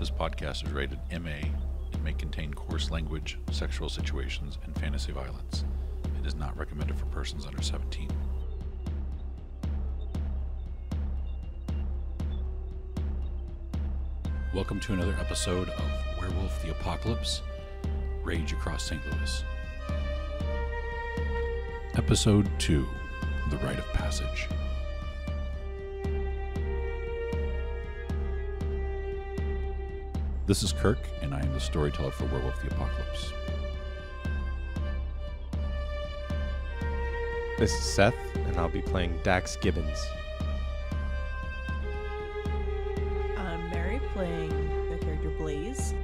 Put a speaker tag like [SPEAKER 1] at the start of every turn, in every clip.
[SPEAKER 1] This podcast is rated MA and may contain coarse language, sexual situations, and fantasy violence. It is not recommended for persons under 17. Welcome to another episode of Werewolf the Apocalypse, Rage Across St. Louis. Episode 2, The Rite of Passage. This is Kirk, and I am the storyteller for Werewolf the Apocalypse.
[SPEAKER 2] This is Seth, and I'll be playing Dax Gibbons.
[SPEAKER 3] I'm Mary, playing the character Blaze.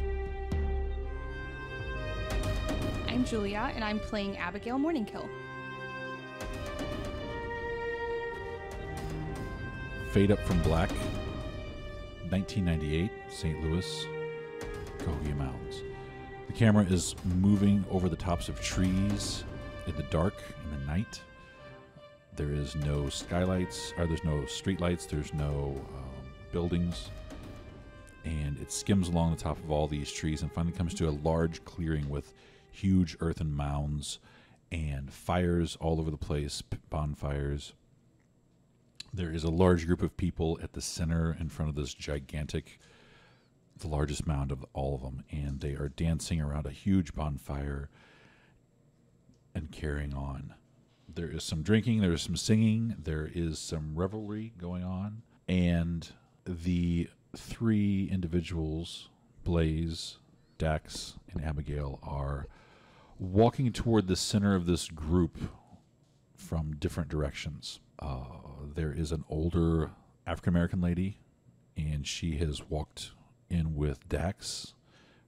[SPEAKER 4] I'm Julia, and I'm playing Abigail Morningkill.
[SPEAKER 1] Fade up from black, 1998, St. Louis, Cahokia Mountains. The camera is moving over the tops of trees in the dark, in the night. There is no skylights, or there's no street lights, there's no buildings. And it skims along the top of all these trees and finally comes to a large clearing with huge earthen mounds and fires all over the place, bonfires. There is a large group of people at the center in front of this gigantic, the largest mound of all of them, and they are dancing around a huge bonfire and carrying on. There is some drinking, there is some singing, there is some revelry going on, and the three individuals, Blaze, Dax, and Abigail, are walking toward the center of this group from different directions. There is an older African-American lady, and she has walked in with Dax.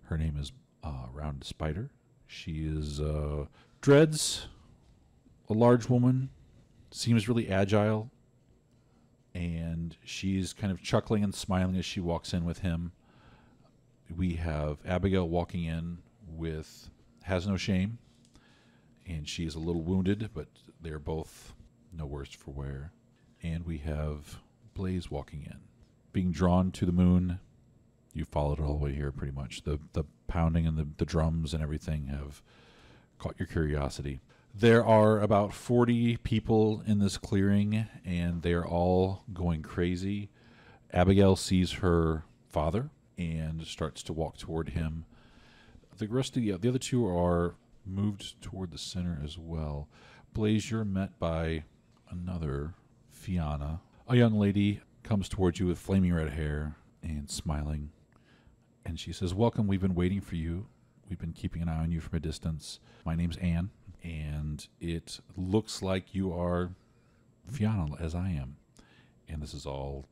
[SPEAKER 1] Her name is Round Spider. She is dreads, a large woman, seems really agile, and she's kind of chuckling and smiling as she walks in with him. We have Abigail walking in with Has No Shame, and she is a little wounded, but they're both no worse for wear. And we have Blaze walking in, being drawn to the moon. You followed it all the way here pretty much. The pounding and the drums and everything have caught your curiosity. There are about 40 people in this clearing, and they are all going crazy. Abigail sees her father and starts to walk toward him. The rest of the other two are moved toward the center as well. Blaze, you're met by another Fiona. A young lady comes towards you with flaming red hair and smiling. And she says, "Welcome, we've been waiting for you. We've been keeping an eye on you from a distance. My name's Anne, and it looks like you are Fiona, as I am. And this is all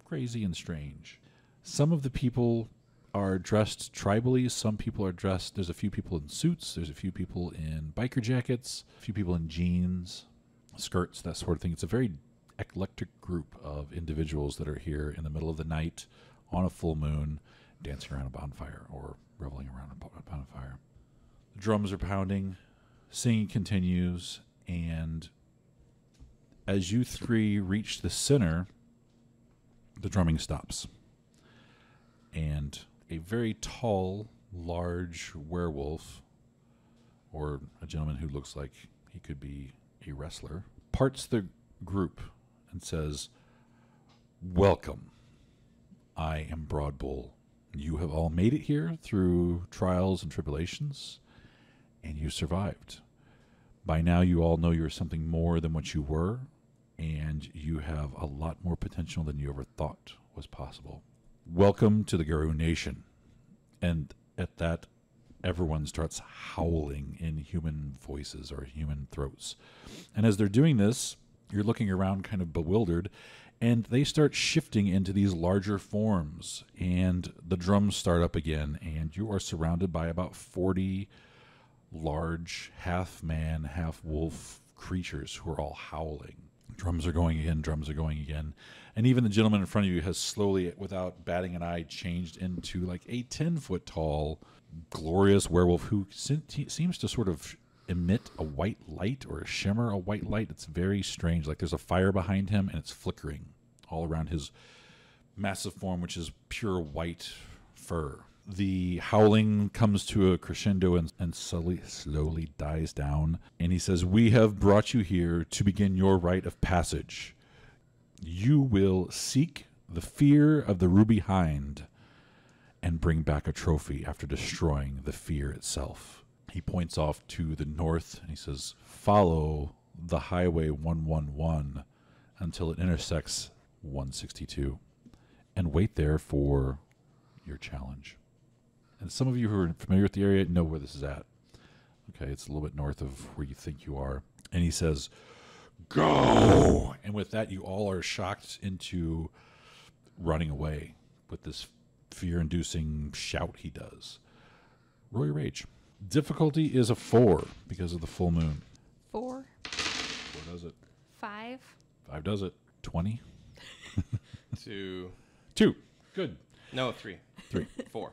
[SPEAKER 1] crazy and strange." Some of the people are dressed tribally. Some people are dressed, there's a few people in suits, there's a few people in biker jackets, a few people in jeans, skirts, that sort of thing. It's a very eclectic group of individuals that are here in the middle of the night on a full moon, dancing around a bonfire or reveling around a bonfire. The drums are pounding, singing continues, and as you three reach the center, the drumming stops. And a very tall, large werewolf, or a gentleman who looks like he could be a wrestler, parts the group and says, "Welcome. I am Broad Bull. You have all made it here through trials and tribulations, and you survived. By now you all know you're something more than what you were, and you have a lot more potential than you ever thought was possible. Welcome to the Garou Nation." And at that, everyone starts howling in human voices or human throats. And as they're doing this, you're looking around kind of bewildered, and they start shifting into these larger forms, and the drums start up again, and you are surrounded by about 40 large half-man, half-wolf creatures who are all howling. Drums are going again, drums are going again. And even the gentleman in front of you has slowly, without batting an eye, changed into like a 10-foot-tall, glorious werewolf who seems to sort of emit a white light or shimmer a white light. It's very strange. Like there's a fire behind him and it's flickering all around his massive form, which is pure white fur. The howling comes to a crescendo and slowly dies down. And he says, "We have brought you here to begin your rite of passage. You will seek the fear of the Ruby Hind and bring back a trophy after destroying the fear itself." He points off to the north and he says, "Follow the highway 111 until it intersects 162 and wait there for your challenge." And some of you who are familiar with the area know where this is at. Okay, it's a little bit north of where you think you are. And he says, "Go!" And with that, you all are shocked into running away with this fear-inducing shout he does. Roll your rage. Difficulty is a 4 because of the full moon.
[SPEAKER 4] 4.
[SPEAKER 1] 4 does it.
[SPEAKER 4] 5.
[SPEAKER 1] 5 does it. 20.
[SPEAKER 2] 2.
[SPEAKER 1] 2. Good.
[SPEAKER 2] No, 3.
[SPEAKER 1] 3.
[SPEAKER 2] 4.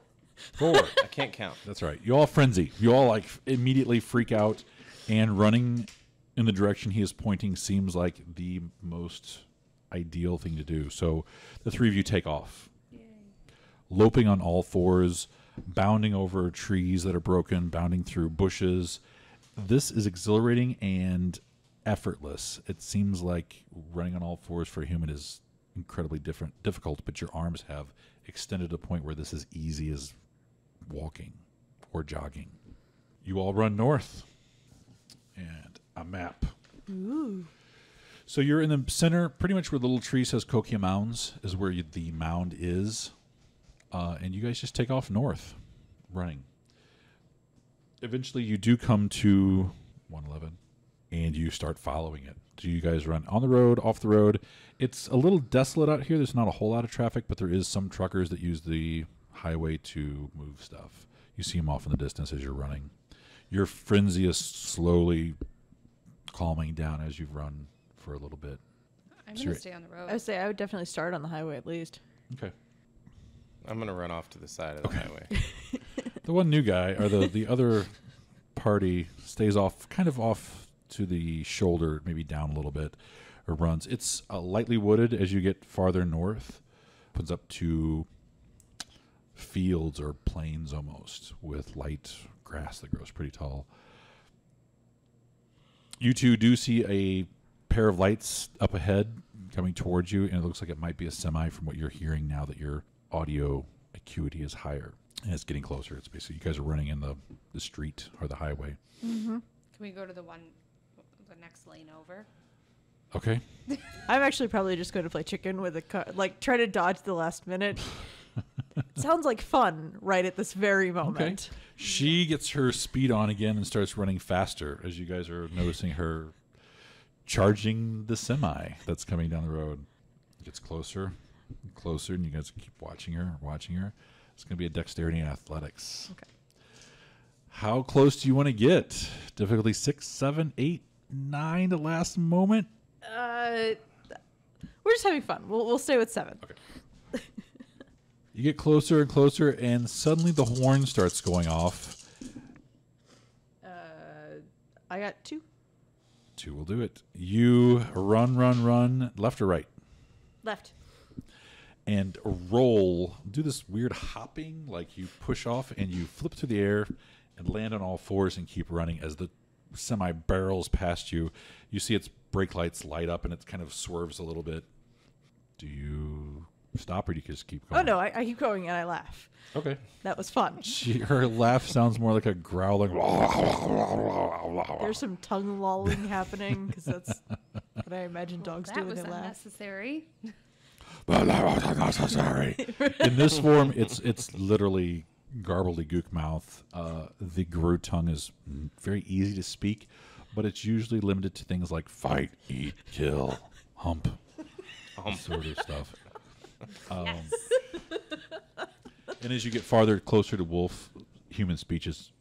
[SPEAKER 1] 4.
[SPEAKER 2] I can't count.
[SPEAKER 1] That's right. You all frenzy. You all like immediately freak out, and running in the direction he is pointing seems like the most ideal thing to do. So the three of you take off.
[SPEAKER 4] Yay.
[SPEAKER 1] Loping on all fours, bounding over trees that are broken, bounding through bushes. This is exhilarating and effortless. It seems like running on all fours for a human is incredibly difficult, but your arms have extended to a point where this is easy as walking or jogging. You all run north. And a map.
[SPEAKER 3] Ooh.
[SPEAKER 1] So you're in the center, pretty much where the little tree says Kokia Mounds is where the mound is. And you guys just take off north, running. Eventually you do come to 111, and you start following it. Do you guys run on the road, off the road? It's a little desolate out here. There's not a whole lot of traffic, but there is some truckers that use the highway to move stuff. You see them off in the distance as you're running. Your frenzy is slowly calming down as you've run for a little bit.
[SPEAKER 4] I'm going to stay on the road.
[SPEAKER 3] I would say I would definitely start on the highway at least.
[SPEAKER 1] Okay.
[SPEAKER 2] I'm going to run off to the side of the highway.
[SPEAKER 1] The one new guy, or the other party, stays off, kind of off to the shoulder, maybe down a little bit, or runs. It's lightly wooded as you get farther north. Opens up to fields or plains almost, with light grass that grows pretty tall. You two do see a pair of lights up ahead coming towards you, and it looks like it might be a semi from what you're hearing now that your audio acuity is higher. And it's getting closer. It's basically you guys are running in the street or the highway.
[SPEAKER 4] Mm-hmm. Can we go to the next lane over?
[SPEAKER 1] Okay.
[SPEAKER 3] I'm actually probably just going to play chicken with a car, like try to dodge the last minute. Sounds like fun right at this very moment.
[SPEAKER 1] Okay. She gets her speed on again and starts running faster as you guys are noticing her charging the semi that's coming down the road. It gets closer and closer, and you guys keep watching her. It's going to be a dexterity and athletics.
[SPEAKER 3] Okay.
[SPEAKER 1] How close do you want to get? Difficulty 6, 7, 8, 9, the last moment?
[SPEAKER 3] We're just having fun. We'll stay with 7.
[SPEAKER 1] Okay. You get closer and closer, and suddenly the horn starts going off.
[SPEAKER 3] I got 2.
[SPEAKER 1] 2 will do it. You run, left or right?
[SPEAKER 3] Left.
[SPEAKER 1] And roll. Do this weird hopping, like you push off and you flip through the air and land on all fours and keep running as the semi barrels past you. You see its brake lights light up and it kind of swerves a little bit. Do you stop or do you just keep going?
[SPEAKER 3] Oh, no, I keep going and I laugh.
[SPEAKER 1] Okay.
[SPEAKER 3] That was fun.
[SPEAKER 1] Her laugh sounds more like a growling.
[SPEAKER 3] There's some tongue lolling happening because that's what I imagine dogs do
[SPEAKER 4] That
[SPEAKER 3] when
[SPEAKER 4] was
[SPEAKER 3] they laugh.
[SPEAKER 4] unnecessary.
[SPEAKER 1] But that was unnecessary. In this form, it's literally gobbledygook mouth. The Guru tongue is very easy to speak, but it's usually limited to things like fight, eat, kill, hump, sort of stuff. And as you get farther, closer to wolf, human speech is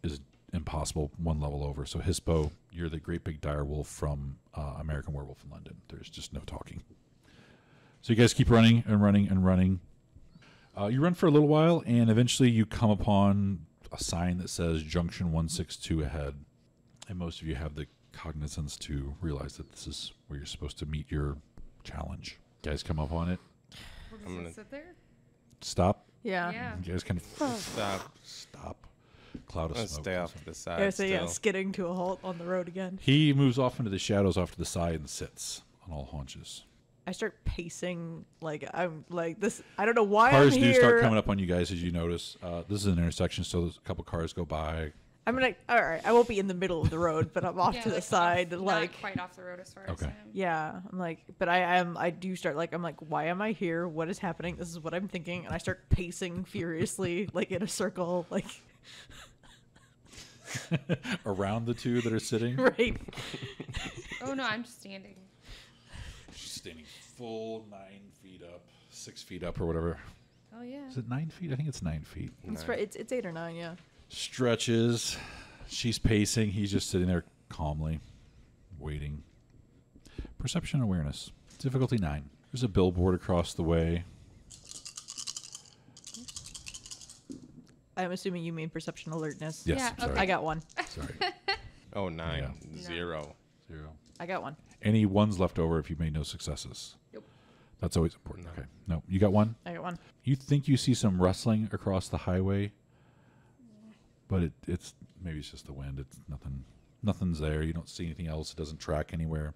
[SPEAKER 1] impossible one level over. So Hispo, you're the great big dire wolf from American Werewolf in London. There's just no talking. So you guys keep running and running and running. You run for a little while, and eventually you come upon a sign that says Junction 162 ahead. And most of you have the cognizance to realize that this is where you're supposed to meet your challenge. You guys come up on it.
[SPEAKER 4] We're just
[SPEAKER 2] I'm
[SPEAKER 4] gonna
[SPEAKER 2] gonna-
[SPEAKER 4] sit there.
[SPEAKER 1] stop.
[SPEAKER 3] Yeah.
[SPEAKER 4] Yeah.
[SPEAKER 1] You guys kind of
[SPEAKER 2] Stop.
[SPEAKER 1] cloud of
[SPEAKER 2] Let's
[SPEAKER 1] smoke.
[SPEAKER 2] stay off to the side.
[SPEAKER 3] Yeah, so yeah,
[SPEAKER 2] still.
[SPEAKER 3] skidding to a halt on the road again.
[SPEAKER 1] He moves off into the shadows off to the side and sits on all haunches.
[SPEAKER 3] I start pacing like I'm like this. I don't know why
[SPEAKER 1] Cars
[SPEAKER 3] I'm
[SPEAKER 1] do
[SPEAKER 3] here.
[SPEAKER 1] start coming up on you guys as you notice. This is an intersection, so there's a couple cars go by.
[SPEAKER 3] I'm gonna. All right, I won't be in the middle of the road, but I'm off
[SPEAKER 4] Yeah,
[SPEAKER 3] to the
[SPEAKER 4] like
[SPEAKER 3] side.
[SPEAKER 4] off,
[SPEAKER 3] Like,
[SPEAKER 4] not quite off the road as far as
[SPEAKER 1] Okay.
[SPEAKER 4] him.
[SPEAKER 3] yeah, I'm like, but I am. I do start like I'm like, why am I here? What is happening? This is what I'm thinking, and I start pacing furiously, like in a circle, like
[SPEAKER 1] Around the two that are sitting.
[SPEAKER 3] right.
[SPEAKER 4] Oh no, I'm just standing.
[SPEAKER 1] She's standing full 9 feet up, 6 feet up, or whatever.
[SPEAKER 4] Oh yeah.
[SPEAKER 1] Is it 9 feet? I think it's 9 feet.
[SPEAKER 3] It's right. It's 8 or 9. Yeah.
[SPEAKER 1] Stretches. She's pacing. He's just sitting there calmly, waiting. Perception awareness. Difficulty 9. There's a billboard across the way.
[SPEAKER 3] I'm assuming you mean perception alertness.
[SPEAKER 1] Yes,
[SPEAKER 4] Yeah,
[SPEAKER 1] sorry.
[SPEAKER 4] okay.
[SPEAKER 3] I got one.
[SPEAKER 1] Sorry.
[SPEAKER 2] Oh, 9.
[SPEAKER 1] Yeah.
[SPEAKER 2] 0.
[SPEAKER 1] 0.
[SPEAKER 3] I got one.
[SPEAKER 1] Any ones left over if you made no successes?
[SPEAKER 4] Nope.
[SPEAKER 1] That's always important.
[SPEAKER 2] No.
[SPEAKER 1] Okay. No, you got one?
[SPEAKER 3] I got one.
[SPEAKER 1] You think you see some rustling across the highway, but it's maybe it's just the wind. It's nothing. Nothing's there. You don't see anything else. It doesn't track anywhere.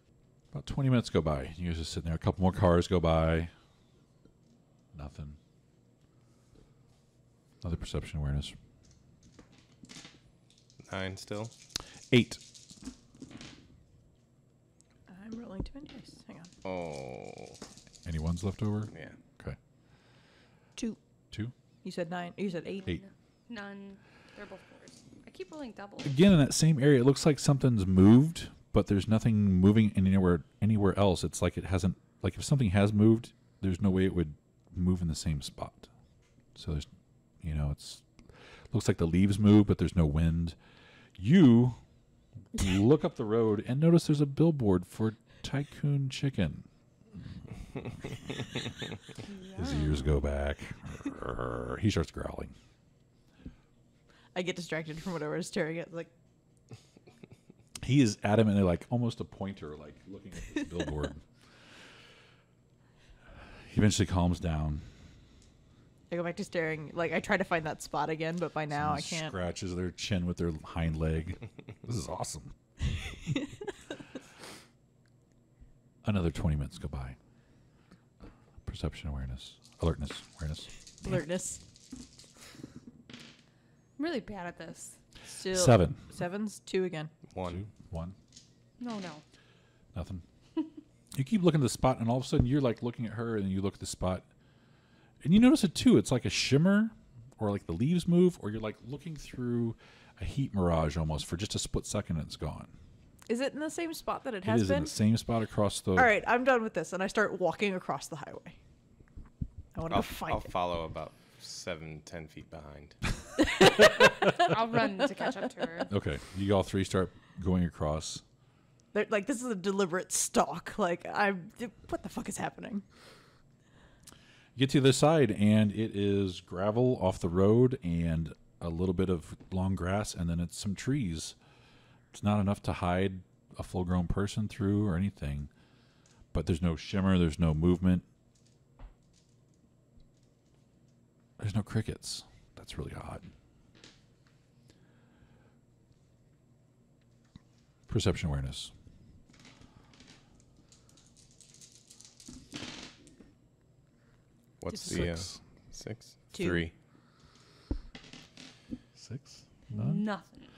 [SPEAKER 1] About 20 minutes go by. You guys are sitting there. A couple more cars go by. Nothing. Another perception awareness.
[SPEAKER 2] 9 still.
[SPEAKER 1] 8.
[SPEAKER 3] I'm rolling 2 dice. Hang on.
[SPEAKER 2] Oh.
[SPEAKER 1] Any ones left over?
[SPEAKER 2] Yeah.
[SPEAKER 1] Okay.
[SPEAKER 3] 2.
[SPEAKER 1] 2.
[SPEAKER 3] You said 9. You said 8.
[SPEAKER 1] 8.
[SPEAKER 4] None. They're both 4s. I keep rolling doubles.
[SPEAKER 1] Again, in that same area, it looks like something's moved, but there's nothing moving anywhere else. It's like it hasn't. Like if something has moved, there's no way it would move in the same spot. So there's, it's looks like the leaves move, but there's no wind. You look up the road and notice there's a billboard for Tycoon Chicken. His ears go back. He starts growling.
[SPEAKER 3] I get distracted from whatever I was staring at. Like,
[SPEAKER 1] He is adamantly like almost a pointer, like looking at this billboard. He eventually calms down.
[SPEAKER 3] I go back to staring. Like, I try to find that spot again, but by now I
[SPEAKER 1] Someone
[SPEAKER 3] can't.
[SPEAKER 1] Scratches their chin with their hind leg. This is awesome. Another 20 minutes go by. Perception awareness. Alertness. Awareness.
[SPEAKER 3] Alertness.
[SPEAKER 4] I'm really bad at this.
[SPEAKER 3] Still
[SPEAKER 1] 7.
[SPEAKER 3] 7's 2 again.
[SPEAKER 2] 1.
[SPEAKER 1] 2. 1.
[SPEAKER 4] No.
[SPEAKER 1] Nothing. You keep looking at the spot, and all of a sudden you're like looking at her, and you look at the spot, and you notice it too. It's like a shimmer, or like the leaves move, or you're like looking through a heat mirage almost for just a split second, and it's gone.
[SPEAKER 3] Is it in the same spot that it
[SPEAKER 1] It
[SPEAKER 3] has
[SPEAKER 1] is
[SPEAKER 3] been?
[SPEAKER 1] in the same spot across the.
[SPEAKER 3] All right, I'm done with this, and I start walking across the highway. I want to
[SPEAKER 2] I'll,
[SPEAKER 3] go find
[SPEAKER 2] I'll
[SPEAKER 3] it.
[SPEAKER 2] follow about 7-10 feet behind.
[SPEAKER 4] I'll run to catch up to her.
[SPEAKER 1] Okay, you all three start going across.
[SPEAKER 3] Like, this is a deliberate stalk. Like, what the fuck is happening?
[SPEAKER 1] You get to the other side, and it is gravel off the road and a little bit of long grass, and then it's some trees. It's not enough to hide a full-grown person through or anything, but there's no shimmer, there's no movement. There's no crickets. That's really odd. Perception awareness.
[SPEAKER 2] What's
[SPEAKER 3] Just
[SPEAKER 2] the
[SPEAKER 1] 6.
[SPEAKER 2] 6?
[SPEAKER 3] 2.
[SPEAKER 2] 3.
[SPEAKER 1] 6? None?
[SPEAKER 4] Nothing.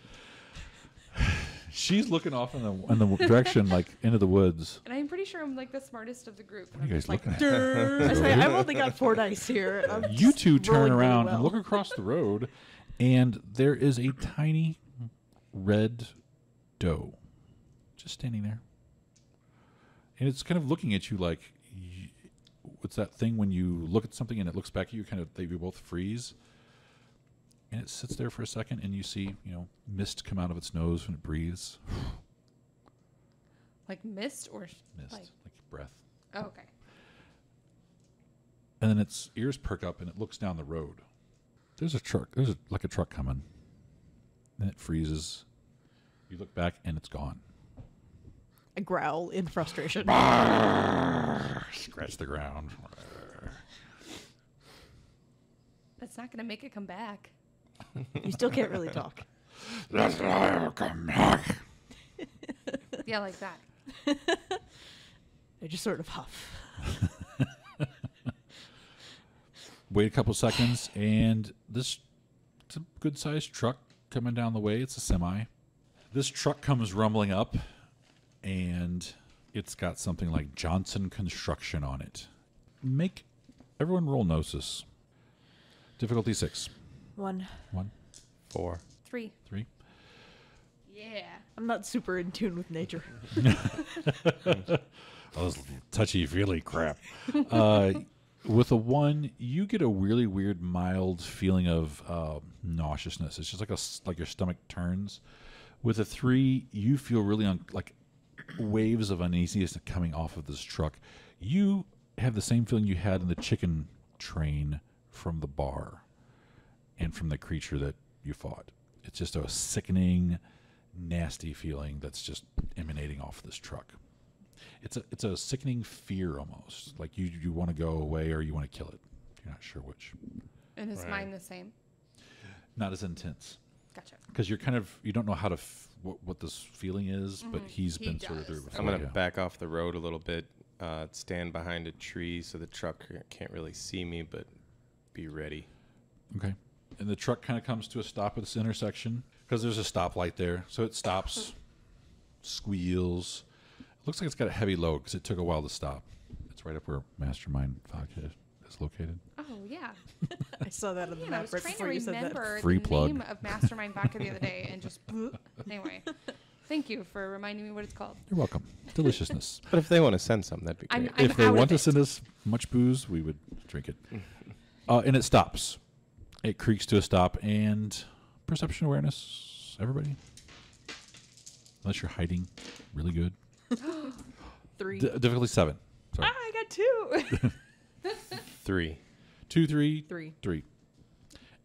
[SPEAKER 1] She's looking off in the direction, like into the woods.
[SPEAKER 4] And I'm pretty sure I'm like the smartest of the group.
[SPEAKER 1] What are you guys looking at?
[SPEAKER 3] I say, I've only got 4 dice here. I'm
[SPEAKER 1] You
[SPEAKER 3] just
[SPEAKER 1] two turn
[SPEAKER 3] rolling really
[SPEAKER 1] around
[SPEAKER 3] well.
[SPEAKER 1] and look across the road, and there is a tiny red doe just standing there. And it's kind of looking at you like, what's that thing when you look at something and it looks back at you, they both freeze? And it sits there for a second, and you see, mist come out of its nose when it breathes.
[SPEAKER 4] Like mist or
[SPEAKER 1] Mist,
[SPEAKER 4] like.
[SPEAKER 1] like breath.
[SPEAKER 4] Oh, okay.
[SPEAKER 1] And then its ears perk up, and it looks down the road. There's a truck. There's a truck coming. Then it freezes. You look back, and it's gone.
[SPEAKER 3] I growl in frustration.
[SPEAKER 1] Scratch the ground.
[SPEAKER 4] That's not gonna make it come back.
[SPEAKER 3] You still can't really talk.
[SPEAKER 1] Come back.
[SPEAKER 4] Yeah, like that.
[SPEAKER 3] I just sort of huff.
[SPEAKER 1] Wait a couple seconds, and it's a good-sized truck coming down the way. It's a semi. This truck comes rumbling up, and it's got something like Johnson Construction on it. Make everyone roll Gnosis. Difficulty 6.
[SPEAKER 3] 1.
[SPEAKER 1] 1,
[SPEAKER 2] 4.
[SPEAKER 4] 3.
[SPEAKER 1] 3.
[SPEAKER 4] Yeah.
[SPEAKER 3] I'm not super in tune with nature.
[SPEAKER 1] All this touchy-feely crap. With a 1, you get a really weird, mild feeling of nauseousness. It's just like your stomach turns. With a 3, you feel really like waves of uneasiness coming off of this truck. You have the same feeling you had in the chicken train from the bar and from the creature that you fought. It's just a sickening, nasty feeling that's just emanating off this truck. It's a sickening fear almost. Like you want to go away or you want to kill it. You're not sure which.
[SPEAKER 4] And is
[SPEAKER 2] Right.
[SPEAKER 4] mine the same?
[SPEAKER 1] Not as intense.
[SPEAKER 4] Gotcha.
[SPEAKER 1] Because you're you don't know how to what this feeling is, but he's
[SPEAKER 4] He
[SPEAKER 1] been sort of through
[SPEAKER 4] does.
[SPEAKER 1] it before.
[SPEAKER 2] I'm going to
[SPEAKER 1] yeah.
[SPEAKER 2] back off the road a little bit, stand behind a tree so the truck can't really see me, but be ready.
[SPEAKER 1] Okay. And the truck kind of comes to a stop at this intersection because there's a stoplight there. So it stops, squeals. Looks like it's got a heavy load because it took a while to stop. It's right up where Mastermind Vodka is located.
[SPEAKER 4] Oh, yeah.
[SPEAKER 3] I saw that on the
[SPEAKER 4] Man, I
[SPEAKER 3] map
[SPEAKER 4] was
[SPEAKER 3] right
[SPEAKER 4] trying to
[SPEAKER 3] before you said that.
[SPEAKER 4] remember
[SPEAKER 1] Free
[SPEAKER 4] the
[SPEAKER 1] plug.
[SPEAKER 4] name of Mastermind Vodka the other day and just... Anyway, thank you for reminding me what it's called.
[SPEAKER 1] You're welcome. Deliciousness.
[SPEAKER 2] But if they want to send something, that'd be
[SPEAKER 4] I'm-
[SPEAKER 2] great.
[SPEAKER 4] I'm
[SPEAKER 1] If they
[SPEAKER 4] out
[SPEAKER 1] want
[SPEAKER 4] of
[SPEAKER 1] to
[SPEAKER 4] it.
[SPEAKER 1] send us much booze, we would drink it. And it stops. It creaks to a stop. And perception awareness, everybody. Unless you're hiding really good.
[SPEAKER 3] 3.
[SPEAKER 1] Difficulty 7. Sorry.
[SPEAKER 3] Ah, I got 2.
[SPEAKER 2] 3.
[SPEAKER 1] 2, 3,
[SPEAKER 3] 3.
[SPEAKER 1] 3.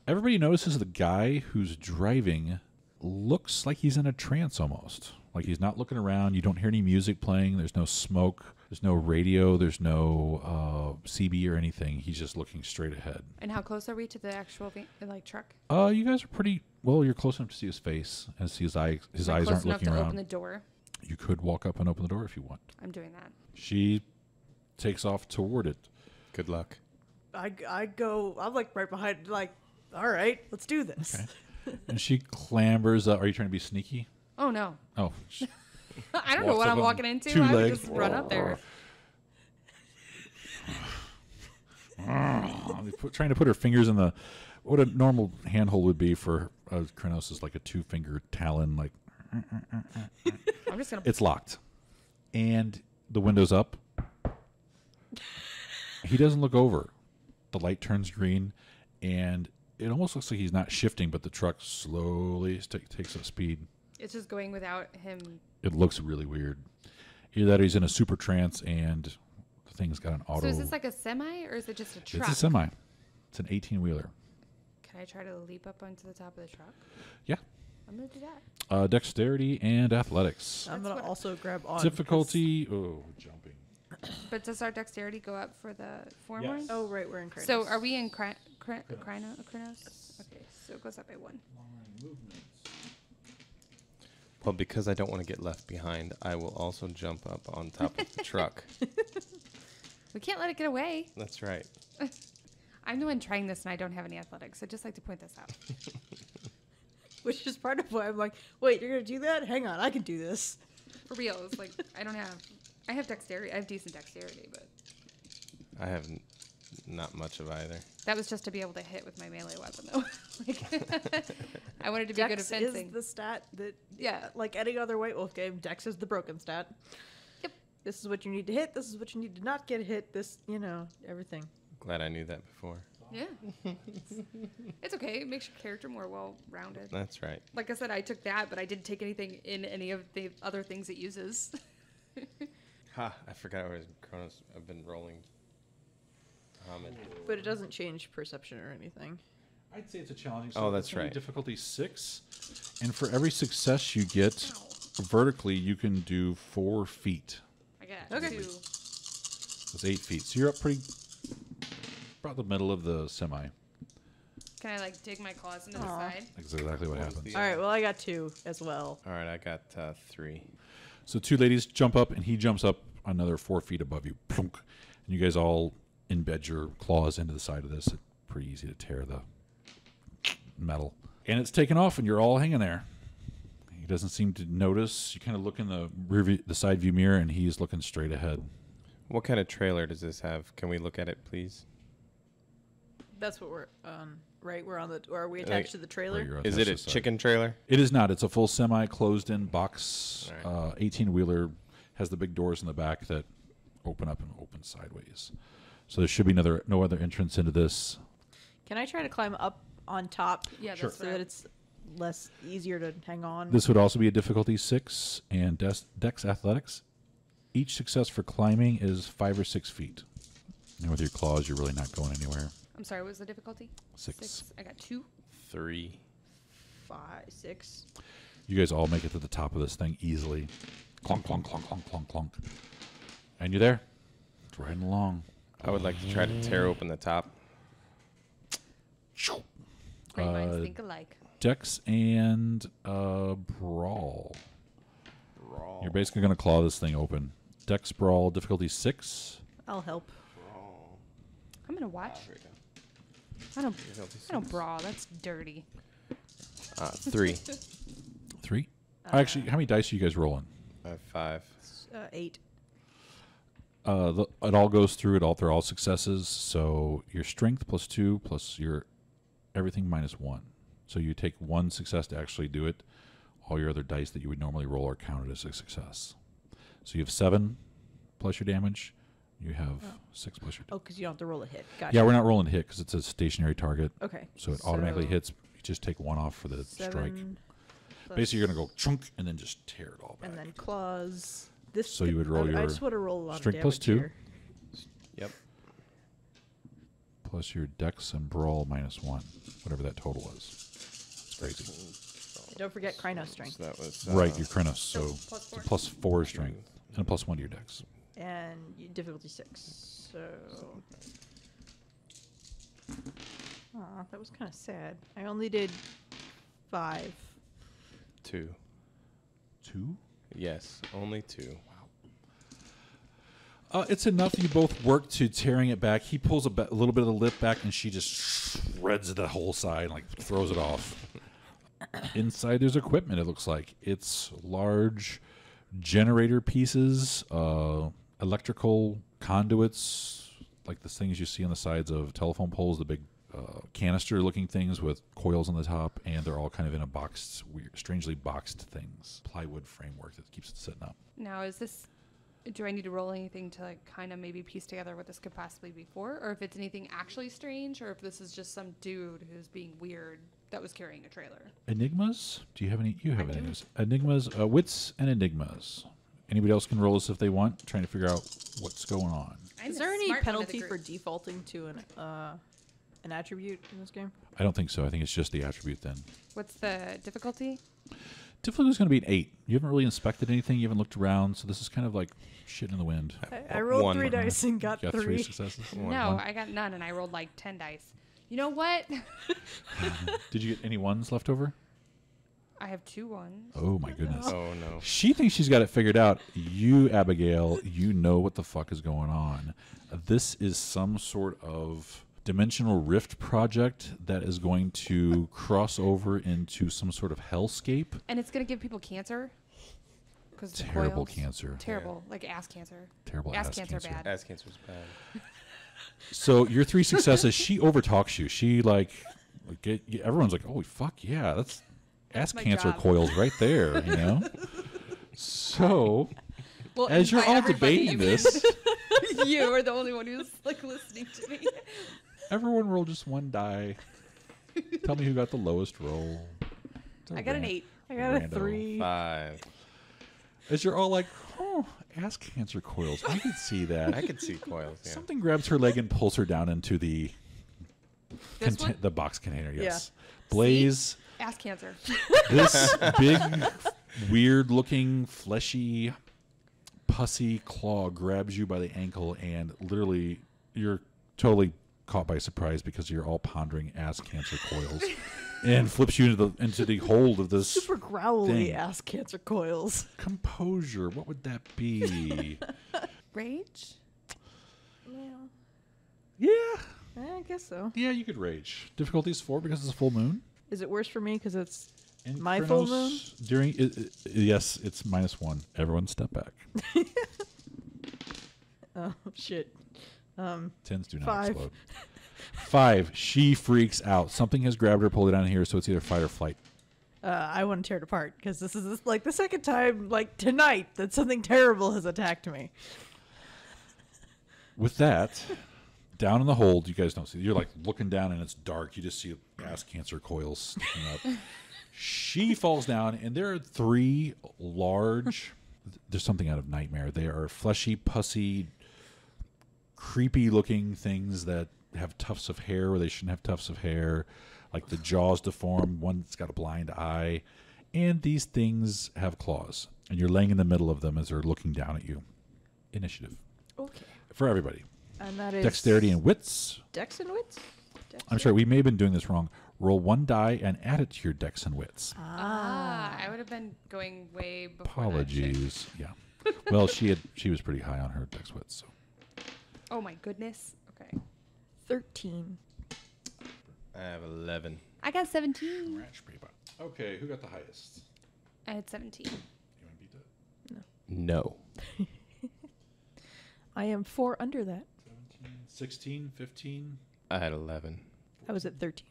[SPEAKER 1] Everybody notices the guy who's driving looks like he's in a trance almost. Like he's not looking around. You don't hear any music playing. There's no smoke. There's no radio. There's no CB or anything. He's just looking straight ahead.
[SPEAKER 4] And how close are we to the actual truck?
[SPEAKER 1] You guys are pretty well. You're close enough to see his face and see his eye. His
[SPEAKER 4] Am I
[SPEAKER 1] eyes
[SPEAKER 4] close
[SPEAKER 1] aren't
[SPEAKER 4] enough
[SPEAKER 1] looking
[SPEAKER 4] to
[SPEAKER 1] around.
[SPEAKER 4] open the door?
[SPEAKER 1] You could walk up and open the door if you want.
[SPEAKER 4] I'm doing that.
[SPEAKER 1] She takes off toward it.
[SPEAKER 2] Good luck.
[SPEAKER 3] I go, I'm like right behind, like, all right, let's do this.
[SPEAKER 1] Okay. And she clambers up. Are you trying to be sneaky?
[SPEAKER 4] Oh, no.
[SPEAKER 1] Oh,
[SPEAKER 4] I don't know
[SPEAKER 1] Walks
[SPEAKER 4] what
[SPEAKER 1] up
[SPEAKER 4] I'm
[SPEAKER 1] on
[SPEAKER 4] walking into.
[SPEAKER 1] 2
[SPEAKER 4] I would
[SPEAKER 1] legs.
[SPEAKER 4] just run up there.
[SPEAKER 1] Trying to put her fingers in what a normal handhold would be for Kronos is like a 2-finger talon. Like
[SPEAKER 4] I'm just going to...
[SPEAKER 1] it's locked, and the window's up. He doesn't look over. The light turns green, and it almost looks like he's not shifting, but the truck slowly takes up speed.
[SPEAKER 4] It's just going without him.
[SPEAKER 1] It looks really weird. Either that or he's in a super trance, and the thing's got an auto.
[SPEAKER 4] So is this like a semi or is it just a truck?
[SPEAKER 1] It's a semi. It's an 18-wheeler.
[SPEAKER 4] Can I try to leap up onto the top of the truck?
[SPEAKER 1] Yeah.
[SPEAKER 4] I'm going to do that.
[SPEAKER 1] Dexterity and athletics.
[SPEAKER 3] I'm going to also grab on.
[SPEAKER 1] Difficulty. Jumping.
[SPEAKER 4] But does our dexterity go up for the form one?
[SPEAKER 1] Yes.
[SPEAKER 3] Oh, right, we're in Kratos.
[SPEAKER 4] So are we in Chronos? Okay, so it goes up by 1.
[SPEAKER 2] Well, because I don't want to get left behind, I will also jump up on top of the truck.
[SPEAKER 4] We can't let it get away.
[SPEAKER 2] That's right.
[SPEAKER 4] I'm the one trying this and I don't have any athletics. I'd just like to point this out.
[SPEAKER 3] Which is part of why I'm like, wait, you're going to do that? Hang on, I can do this.
[SPEAKER 4] For real, it's like I have dexterity. I have decent dexterity, but
[SPEAKER 2] I have not much of either.
[SPEAKER 4] that was just to be able to hit with my melee weapon, though. Like, I wanted to be good at
[SPEAKER 3] Dex
[SPEAKER 4] fencing.
[SPEAKER 3] is the stat that,
[SPEAKER 4] Yeah.
[SPEAKER 3] like any other White Wolf game, Dex is the broken stat.
[SPEAKER 4] Yep.
[SPEAKER 3] This is what you need to hit. This is what you need to not get hit. This, everything.
[SPEAKER 2] Glad I knew that before.
[SPEAKER 4] Yeah. It's okay. It makes your character more well-rounded.
[SPEAKER 2] That's right.
[SPEAKER 4] Like I said, I took that, but I didn't take anything in any of the other things it uses.
[SPEAKER 2] Ha! I forgot where Kronos. I've been rolling. Hamid.
[SPEAKER 3] But it doesn't change perception or anything.
[SPEAKER 1] I'd say it's a challenging.
[SPEAKER 2] Oh, that's
[SPEAKER 1] it's only
[SPEAKER 2] right.
[SPEAKER 1] Difficulty 6, and for every success you get vertically, you can do 4 feet.
[SPEAKER 4] I got
[SPEAKER 3] Okay.
[SPEAKER 4] 2.
[SPEAKER 1] It's 8 feet, so you're up about the middle of the semi.
[SPEAKER 4] Can I like dig my claws into the
[SPEAKER 3] Aw.
[SPEAKER 4] side?
[SPEAKER 1] That's exactly what happens.
[SPEAKER 2] the-
[SPEAKER 3] All right, well, I got 2 as well.
[SPEAKER 2] All right, I got 3.
[SPEAKER 1] So 2 ladies jump up, and he jumps up another 4 feet above you. Plunk. And you guys all embed your claws into the side of this. It's pretty easy to tear the metal. And it's taken off, and you're all hanging there. He doesn't seem to notice. You kind of look in the side view mirror, and he's looking straight ahead.
[SPEAKER 2] What kind of trailer does this have? Can we look at it, please?
[SPEAKER 3] That's what we're on, right? We're on the. Or are we attached to the
[SPEAKER 1] Where
[SPEAKER 3] trailer?
[SPEAKER 1] you're
[SPEAKER 2] Is it a
[SPEAKER 1] attached to the side.
[SPEAKER 2] chicken trailer?
[SPEAKER 1] It is not. It's a full semi-closed-in box,
[SPEAKER 2] All
[SPEAKER 1] 18-wheeler. Has the big doors in the back that open up and open sideways. So there should be no other entrance into this.
[SPEAKER 3] Can I try to climb up on top?
[SPEAKER 4] Yeah,
[SPEAKER 1] Sure.
[SPEAKER 4] that's
[SPEAKER 3] So that it's less easier to hang on.
[SPEAKER 1] This would also be a difficulty 6 and Dex Athletics. Each success for climbing is 5 or 6 feet. And with your claws, you're really not going anywhere.
[SPEAKER 4] I'm sorry, what was the difficulty?
[SPEAKER 1] 6.
[SPEAKER 4] I got 2.
[SPEAKER 2] 3.
[SPEAKER 3] 5, 6.
[SPEAKER 1] You guys all make it to the top of this thing easily. Clunk, clunk, clunk, clunk, clunk, clunk. And you're there. It's riding along.
[SPEAKER 2] I would like to try to tear open the top.
[SPEAKER 4] Great minds think alike.
[SPEAKER 1] Dex and Brawl. You're basically going to claw this thing open. Dex Brawl, difficulty 6.
[SPEAKER 3] I'll help.
[SPEAKER 4] I'm gonna watch.
[SPEAKER 2] Here we go.
[SPEAKER 4] I don't brawl. That's dirty.
[SPEAKER 2] 3.
[SPEAKER 1] 3? Actually, how many dice are you guys rolling?
[SPEAKER 2] I have 5.
[SPEAKER 3] 8.
[SPEAKER 1] It all goes through. They're all successes. So your strength plus 2 plus your everything minus 1. So you take 1 success to actually do it. All your other dice that you would normally roll are counted as a success. So you have 7 plus your damage. You have 6 plus your damage.
[SPEAKER 3] Oh, because you don't have to roll a hit. Gotcha.
[SPEAKER 1] Yeah, we're not rolling hit because it's a stationary target.
[SPEAKER 3] Okay.
[SPEAKER 1] So it automatically hits. You just take 1 off for the strike.
[SPEAKER 3] 7
[SPEAKER 1] Basically, you're going to go chunk and then just tear it all back.
[SPEAKER 3] And then claws. This.
[SPEAKER 1] So you would roll
[SPEAKER 3] I
[SPEAKER 1] your
[SPEAKER 3] just want to roll a lot
[SPEAKER 1] strength
[SPEAKER 3] of
[SPEAKER 1] plus
[SPEAKER 3] damage
[SPEAKER 1] 2.
[SPEAKER 3] here.
[SPEAKER 2] Yep.
[SPEAKER 1] Plus your dex and brawl minus 1. Whatever that total is. It's crazy.
[SPEAKER 3] Don't forget Krynos strength.
[SPEAKER 2] So that was
[SPEAKER 1] Right, your Krenos. So
[SPEAKER 4] plus
[SPEAKER 1] it's a
[SPEAKER 4] 4.
[SPEAKER 1] plus 4 strength and a plus 1 to your dex.
[SPEAKER 3] And difficulty 6. So. Aw, that was kind of sad. I only did 5.
[SPEAKER 2] 2.
[SPEAKER 1] 2?
[SPEAKER 2] Yes, only 2.
[SPEAKER 1] It's enough you both work to tearing it back. He pulls a little bit of the lip back, and she just shreds the whole side, like throws it off. Inside, there's equipment. It looks like it's large generator pieces, electrical conduits, like the things you see on the sides of telephone poles. The big canister-looking things with coils on the top, and they're all kind of in a boxed, weird, strangely boxed things. Plywood framework that keeps it sitting up.
[SPEAKER 4] Now, is this? Do I need to roll anything to like kind of maybe piece together what this could possibly be for, or if it's anything actually strange, or if this is just some dude who's being weird that was carrying a trailer?
[SPEAKER 1] Enigmas? Do you have any? You have
[SPEAKER 4] I do.
[SPEAKER 1] enigmas. Enigmas, wits and enigmas. Anybody else can roll this if they want, trying to figure out what's going on.
[SPEAKER 4] I'm
[SPEAKER 3] Is
[SPEAKER 4] the
[SPEAKER 3] there any
[SPEAKER 4] smart one of the
[SPEAKER 3] penalty for
[SPEAKER 4] group.
[SPEAKER 3] defaulting to an attribute in this game?
[SPEAKER 1] I don't think so. I think it's just the attribute then.
[SPEAKER 4] What's the difficulty?
[SPEAKER 1] Difficulty is going to be an 8. You haven't really inspected anything. You haven't looked around, so this is kind of like shit in the wind.
[SPEAKER 3] I rolled
[SPEAKER 2] 1.
[SPEAKER 3] 3 dice and got,
[SPEAKER 1] You got 3
[SPEAKER 3] 3.
[SPEAKER 1] successes.
[SPEAKER 4] No,
[SPEAKER 1] One.
[SPEAKER 4] I got none, and I rolled like 10 dice. You know what?
[SPEAKER 1] Did you get any ones left over?
[SPEAKER 4] I have 2 ones.
[SPEAKER 1] Oh my goodness.
[SPEAKER 2] Oh, no.
[SPEAKER 1] She thinks she's got it figured out. You, Abigail, you know what the fuck is going on. This is some sort of dimensional rift project that is going to cross over into some sort of hellscape.
[SPEAKER 4] And it's gonna give people cancer. Because
[SPEAKER 1] Terrible cancer.
[SPEAKER 4] Terrible, like ass cancer.
[SPEAKER 1] Terrible
[SPEAKER 4] Ass
[SPEAKER 1] ass
[SPEAKER 4] cancer
[SPEAKER 1] cancer.
[SPEAKER 4] bad.
[SPEAKER 2] Ass cancer's bad.
[SPEAKER 1] So your 3 successes, she overtalks you. She everyone's like, "Oh fuck yeah, that's ass
[SPEAKER 4] my
[SPEAKER 1] cancer
[SPEAKER 4] job.
[SPEAKER 1] coils right there," you know. So
[SPEAKER 4] Well,
[SPEAKER 1] as you're
[SPEAKER 4] by
[SPEAKER 1] all
[SPEAKER 4] everybody,
[SPEAKER 1] debating
[SPEAKER 4] you
[SPEAKER 1] this,
[SPEAKER 4] mean you are the only one who's like listening to me.
[SPEAKER 1] everyone roll just 1 die. Tell me who got the lowest roll. It's a
[SPEAKER 3] I got an
[SPEAKER 1] ran-
[SPEAKER 3] 8. I got a
[SPEAKER 1] rando.
[SPEAKER 3] 3.
[SPEAKER 2] 5.
[SPEAKER 1] As you're all like, "Oh, ass cancer coils. I could see that."
[SPEAKER 2] I could see coils, yeah.
[SPEAKER 1] Something grabs her leg and pulls her down into the
[SPEAKER 4] This one?
[SPEAKER 1] the box container. Yes,
[SPEAKER 3] Yeah.
[SPEAKER 1] Blaze.
[SPEAKER 4] Ass cancer.
[SPEAKER 1] This big, weird-looking, fleshy, pussy claw grabs you by the ankle, and literally, you're totally caught by surprise because you're all pondering ass cancer coils, and flips you into the hold of this
[SPEAKER 3] Super growly
[SPEAKER 1] thing.
[SPEAKER 3] ass cancer coils.
[SPEAKER 1] Composure. What would that be?
[SPEAKER 4] Rage?
[SPEAKER 3] Yeah,
[SPEAKER 1] Yeah.
[SPEAKER 3] I guess so.
[SPEAKER 1] Yeah, you could rage. Difficulty is 4 because it's a full moon.
[SPEAKER 3] Is it worse for me because it's
[SPEAKER 1] And
[SPEAKER 3] my full moon?
[SPEAKER 1] During yes, it's -1. Everyone step back.
[SPEAKER 3] Oh shit.
[SPEAKER 1] 10s do not
[SPEAKER 3] 5.
[SPEAKER 1] explode. 5. She freaks out. Something has grabbed her, pulled her down here, so it's either fight or flight.
[SPEAKER 3] I want to tear it apart because this is like the second time, like tonight, that something terrible has attacked me.
[SPEAKER 1] With that, down in the hold, you guys don't see. You're like looking down and it's dark. You just see ass cancer coils sticking up. She falls down, and there are 3 large. There's something out of Nightmare. They are fleshy, pussy, creepy-looking things that have tufts of hair where they shouldn't have tufts of hair. Like the jaws deformed. One's got a blind eye, and these things have claws. And you're laying in the middle of them as they're looking down at you. Initiative
[SPEAKER 3] Okay.
[SPEAKER 1] for everybody.
[SPEAKER 3] And that is
[SPEAKER 1] Dexterity and wits.
[SPEAKER 3] Dex and wits.
[SPEAKER 1] I'm sorry, we may have been doing this wrong. Roll 1 die and add it to your dex and wits.
[SPEAKER 4] I would have been going way before
[SPEAKER 1] Apologies. Yeah. Well, she was pretty high on her dex wits. So.
[SPEAKER 4] that shit. Oh my goodness. Okay.
[SPEAKER 3] 13.
[SPEAKER 2] I have 11.
[SPEAKER 4] I got 17.
[SPEAKER 1] Okay, who got the highest?
[SPEAKER 4] I had 17.
[SPEAKER 1] You want to beat that?
[SPEAKER 2] No.
[SPEAKER 3] I am 4 under that.
[SPEAKER 1] 17, 16, 15.
[SPEAKER 2] I had 11.
[SPEAKER 3] I was at 13.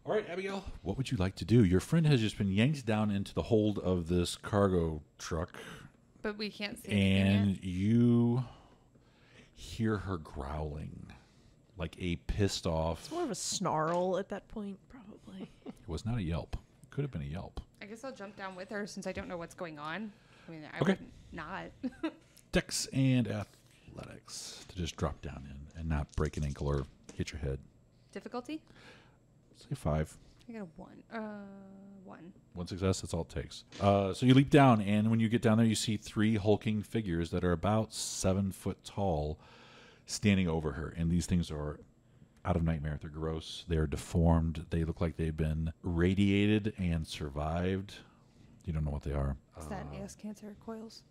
[SPEAKER 1] All right, Abigail, what would you like to do? Your friend has just been yanked down into the hold of this cargo truck,
[SPEAKER 4] But we can't see anything
[SPEAKER 1] and
[SPEAKER 4] yet.
[SPEAKER 1] you hear her growling like a pissed off.
[SPEAKER 3] It's more of a snarl at that point, probably.
[SPEAKER 1] It was not a yelp. It could have been a yelp.
[SPEAKER 4] I guess I'll jump down with her since I don't know what's going on. I mean, I
[SPEAKER 1] Okay.
[SPEAKER 4] wouldn't not.
[SPEAKER 1] Dex and athletics to just drop down in and not break an ankle or hit your head.
[SPEAKER 4] Difficulty?
[SPEAKER 1] Say 5.
[SPEAKER 4] I got a 1. 1.
[SPEAKER 1] 1 success, that's all it takes. So you leap down, and when you get down there, you see 3 hulking figures that are about 7 foot tall standing over her. And these things are out of Nightmare. They're gross. They're deformed. They look like they've been radiated and survived. You don't know what they are.
[SPEAKER 4] Is that ass cancer coils?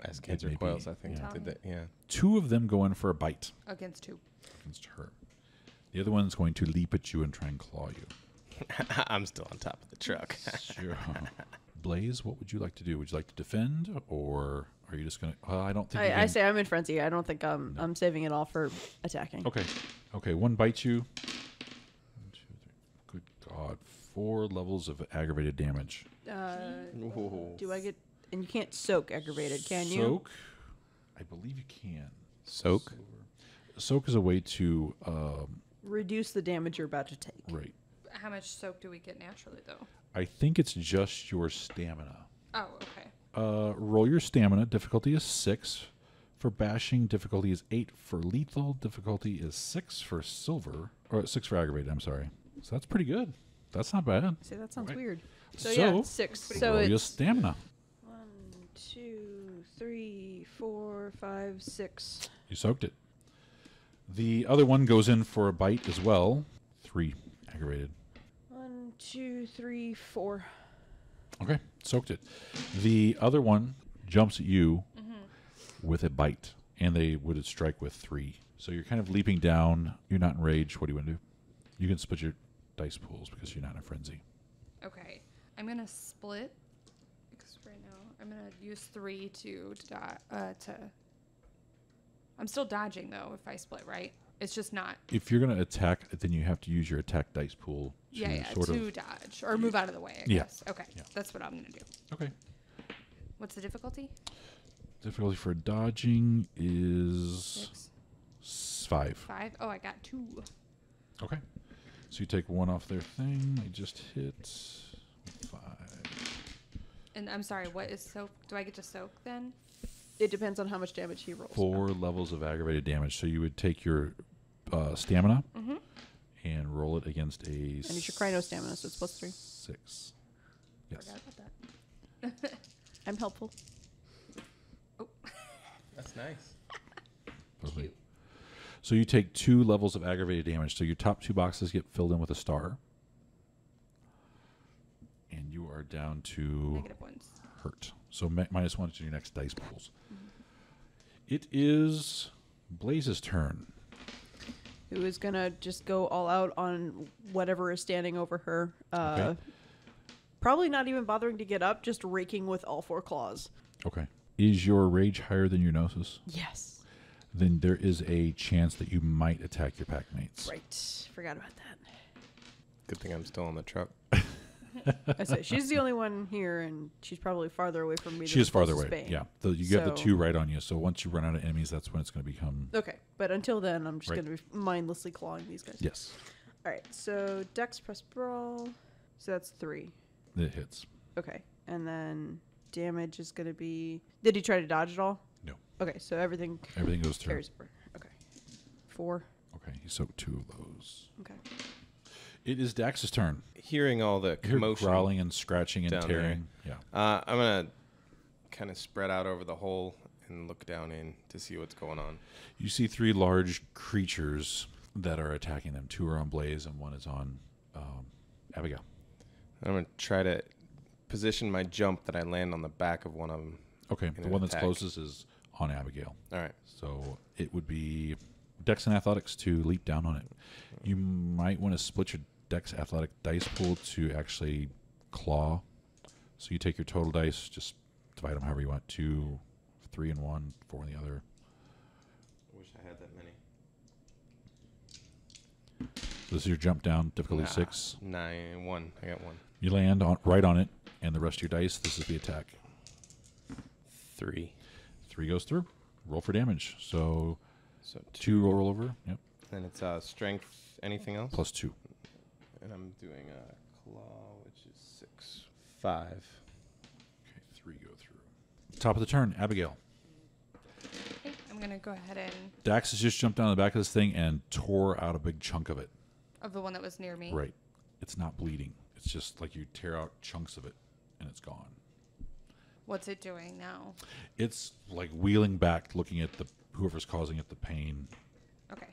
[SPEAKER 2] As cancer
[SPEAKER 1] maybe,
[SPEAKER 2] coils, I think.
[SPEAKER 1] yeah.
[SPEAKER 2] Did that, yeah.
[SPEAKER 1] 2 of them go in for a bite
[SPEAKER 4] Against 2.
[SPEAKER 1] against her. The other one's going to leap at you and try and claw you.
[SPEAKER 2] I'm still on top of the truck.
[SPEAKER 1] Sure. Blaze, what would you like to do? Would you like to defend, or are you just going to... I don't think... you
[SPEAKER 3] I
[SPEAKER 1] can-
[SPEAKER 3] say I'm in frenzy. I don't think I'm saving it all for attacking.
[SPEAKER 1] Okay. Okay, 1 bites you. 1, 2, 3. Good God. 4 levels of aggravated damage.
[SPEAKER 2] Ooh.
[SPEAKER 3] Do I get... And you can't soak aggravated, can you?
[SPEAKER 1] Soak? I believe you can.
[SPEAKER 2] Soak?
[SPEAKER 1] Soak is a way to...
[SPEAKER 3] Reduce the damage you're about to take.
[SPEAKER 1] right.
[SPEAKER 4] How much soak do we get naturally, though?
[SPEAKER 1] I think it's just your stamina.
[SPEAKER 4] Oh, okay.
[SPEAKER 1] Roll your stamina. Difficulty is 6. For bashing, difficulty is 8. For lethal, difficulty is 6 for silver. Or 6 for aggravated, I'm sorry. So that's pretty good. That's not bad.
[SPEAKER 3] See, that sounds
[SPEAKER 1] Right.
[SPEAKER 3] weird. So,
[SPEAKER 1] So,
[SPEAKER 3] yeah, 6. So
[SPEAKER 1] roll your
[SPEAKER 3] it's
[SPEAKER 1] stamina.
[SPEAKER 3] 1, 2, 3, 4, 5, 6.
[SPEAKER 1] You soaked it. The other one goes in for a bite as well. 3 aggravated.
[SPEAKER 3] 1, 2, 3, 4.
[SPEAKER 1] Okay, soaked it. The other one jumps at you with a bite, and they would strike with 3. So you're kind of leaping down. You're not in rage. What do you want to do? You can split your dice pools because you're not in a frenzy.
[SPEAKER 4] Okay. I'm going to split. Because right now, I'm going to use 3 to... I'm still dodging, though, if I split, right? It's just not...
[SPEAKER 1] If you're going to attack, then you have to use your attack dice pool to sort
[SPEAKER 4] to
[SPEAKER 1] of...
[SPEAKER 4] dodge. Or move out of the way, I
[SPEAKER 1] Yeah.
[SPEAKER 4] guess. Okay.
[SPEAKER 1] Yeah.
[SPEAKER 4] That's what I'm going to do.
[SPEAKER 1] Okay.
[SPEAKER 4] What's the difficulty?
[SPEAKER 1] Difficulty for dodging is 5.
[SPEAKER 4] 5? Oh, I got 2.
[SPEAKER 1] Okay. So you take 1 off their thing. They just hit 5.
[SPEAKER 4] And I'm sorry, what is soak? Do I get to soak then?
[SPEAKER 3] It depends on how much damage he rolls.
[SPEAKER 1] 4 levels of aggravated damage. So you would take your stamina and roll it against a...
[SPEAKER 3] And it's your Crino stamina, so it's +3.
[SPEAKER 1] 6. Yes.
[SPEAKER 4] Forgot about that.
[SPEAKER 3] I'm helpful.
[SPEAKER 2] That's nice.
[SPEAKER 1] Lovely. So you take 2 levels of aggravated damage. So your top 2 boxes get filled in with a star. And you are down to
[SPEAKER 4] -1.
[SPEAKER 1] hurt. So -1 to your next dice pools. It is Blaze's turn.
[SPEAKER 3] Who is gonna just go all out on whatever is standing over her.
[SPEAKER 1] Okay.
[SPEAKER 3] Probably not even bothering to get up, just raking with all 4 claws.
[SPEAKER 1] Okay. Is your rage higher than your gnosis?
[SPEAKER 3] Yes.
[SPEAKER 1] Then there is a chance that you might attack your pack mates.
[SPEAKER 3] Right. Forgot about that.
[SPEAKER 2] Good thing I'm still in the truck.
[SPEAKER 3] I say she's the only one here, and she's probably farther away from me.
[SPEAKER 1] She
[SPEAKER 3] than
[SPEAKER 1] is farther
[SPEAKER 3] closest
[SPEAKER 1] away.
[SPEAKER 3] Bane.
[SPEAKER 1] Yeah. You have the
[SPEAKER 3] So-
[SPEAKER 1] 2 right on you. So once you run out of enemies, that's when it's going to become.
[SPEAKER 3] Okay, but until then, I'm just
[SPEAKER 1] Right.
[SPEAKER 3] gonna be mindlessly clawing these guys.
[SPEAKER 1] Yes.
[SPEAKER 3] All right. So Dex plus brawl. So that's 3.
[SPEAKER 1] It hits.
[SPEAKER 3] Okay, and then damage is gonna be. Did he try to dodge it all?
[SPEAKER 1] No.
[SPEAKER 3] Okay, so everything
[SPEAKER 1] Everything goes through.
[SPEAKER 3] carries over. Okay. 4.
[SPEAKER 1] Okay. He soaked 2 of those.
[SPEAKER 3] Okay.
[SPEAKER 1] It is Dax's turn.
[SPEAKER 2] Hearing all the
[SPEAKER 1] You hear
[SPEAKER 2] commotion,
[SPEAKER 1] growling and scratching and
[SPEAKER 2] down there.
[SPEAKER 1] tearing. Yeah.
[SPEAKER 2] I'm gonna kind of spread out over the hole and look down in to see what's going on.
[SPEAKER 1] You see 3 large creatures that are attacking them. 2 are on Blaze and 1 is on Abigail.
[SPEAKER 2] I'm gonna try to position my jump that I land on the back of one of them.
[SPEAKER 1] Okay.
[SPEAKER 2] In
[SPEAKER 1] The
[SPEAKER 2] an
[SPEAKER 1] one that's
[SPEAKER 2] attack.
[SPEAKER 1] closest is on Abigail.
[SPEAKER 2] All right.
[SPEAKER 1] So it would be Dex and Athletics to leap down on it. You might want to split your Dex Athletic dice pool to actually claw. So you take your total dice, just divide them however you want. 2, 3 in one, 4 in the other.
[SPEAKER 2] I wish I had that many.
[SPEAKER 1] This is your jump down, difficulty 6.
[SPEAKER 2] 9, 1. I got 1.
[SPEAKER 1] You land right on it, and the rest of your dice, this is the attack.
[SPEAKER 2] 3.
[SPEAKER 1] 3 goes through. Roll for damage. So
[SPEAKER 2] So
[SPEAKER 1] 2 roll over. Yep.
[SPEAKER 2] And it's strength. Anything else?
[SPEAKER 1] Plus 2.
[SPEAKER 2] And I'm doing a claw, which is 6. 5.
[SPEAKER 1] Okay, 3 go through. Top of the turn, Abigail.
[SPEAKER 4] Okay, I'm gonna go ahead and
[SPEAKER 1] Dax has just jumped down the back of this thing and tore out a big chunk of it.
[SPEAKER 4] of the one that was near me.
[SPEAKER 1] Right. It's not bleeding. It's just like you tear out chunks of it and it's gone.
[SPEAKER 4] What's it doing now?
[SPEAKER 1] It's like wheeling back, looking at whoever's causing it the pain.
[SPEAKER 4] Okay,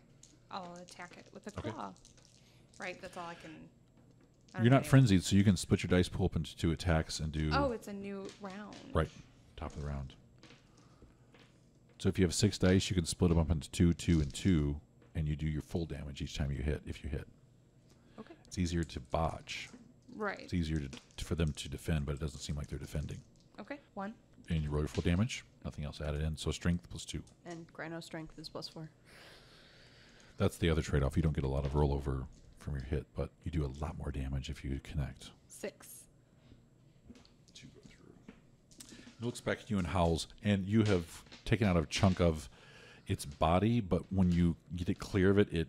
[SPEAKER 4] I'll attack it with a
[SPEAKER 1] Okay.
[SPEAKER 4] claw. Right, that's all I can. I don't
[SPEAKER 1] You're
[SPEAKER 4] know
[SPEAKER 1] not
[SPEAKER 4] any-
[SPEAKER 1] frenzied, so you can split your dice pool up into 2 attacks and do.
[SPEAKER 4] Oh, it's a new round.
[SPEAKER 1] Right. Top of the round. So if you have 6 dice, you can split them up into 2, 2, and 2, and you do your full damage each time you hit, if you hit.
[SPEAKER 4] Okay.
[SPEAKER 1] It's easier to botch.
[SPEAKER 4] Right.
[SPEAKER 1] It's easier for them to defend, but it doesn't seem like they're defending.
[SPEAKER 4] Okay. 1.
[SPEAKER 1] And you roll your full damage. Nothing else added in. So strength plus 2.
[SPEAKER 3] And Grino strength is plus 4.
[SPEAKER 1] That's the other trade-off. You don't get a lot of rollover from your hit, but you do a lot more damage if you connect.
[SPEAKER 4] 6.
[SPEAKER 1] 2 go through. It looks back at you and howls, and you have taken out a chunk of its body, but when you get it clear of it, it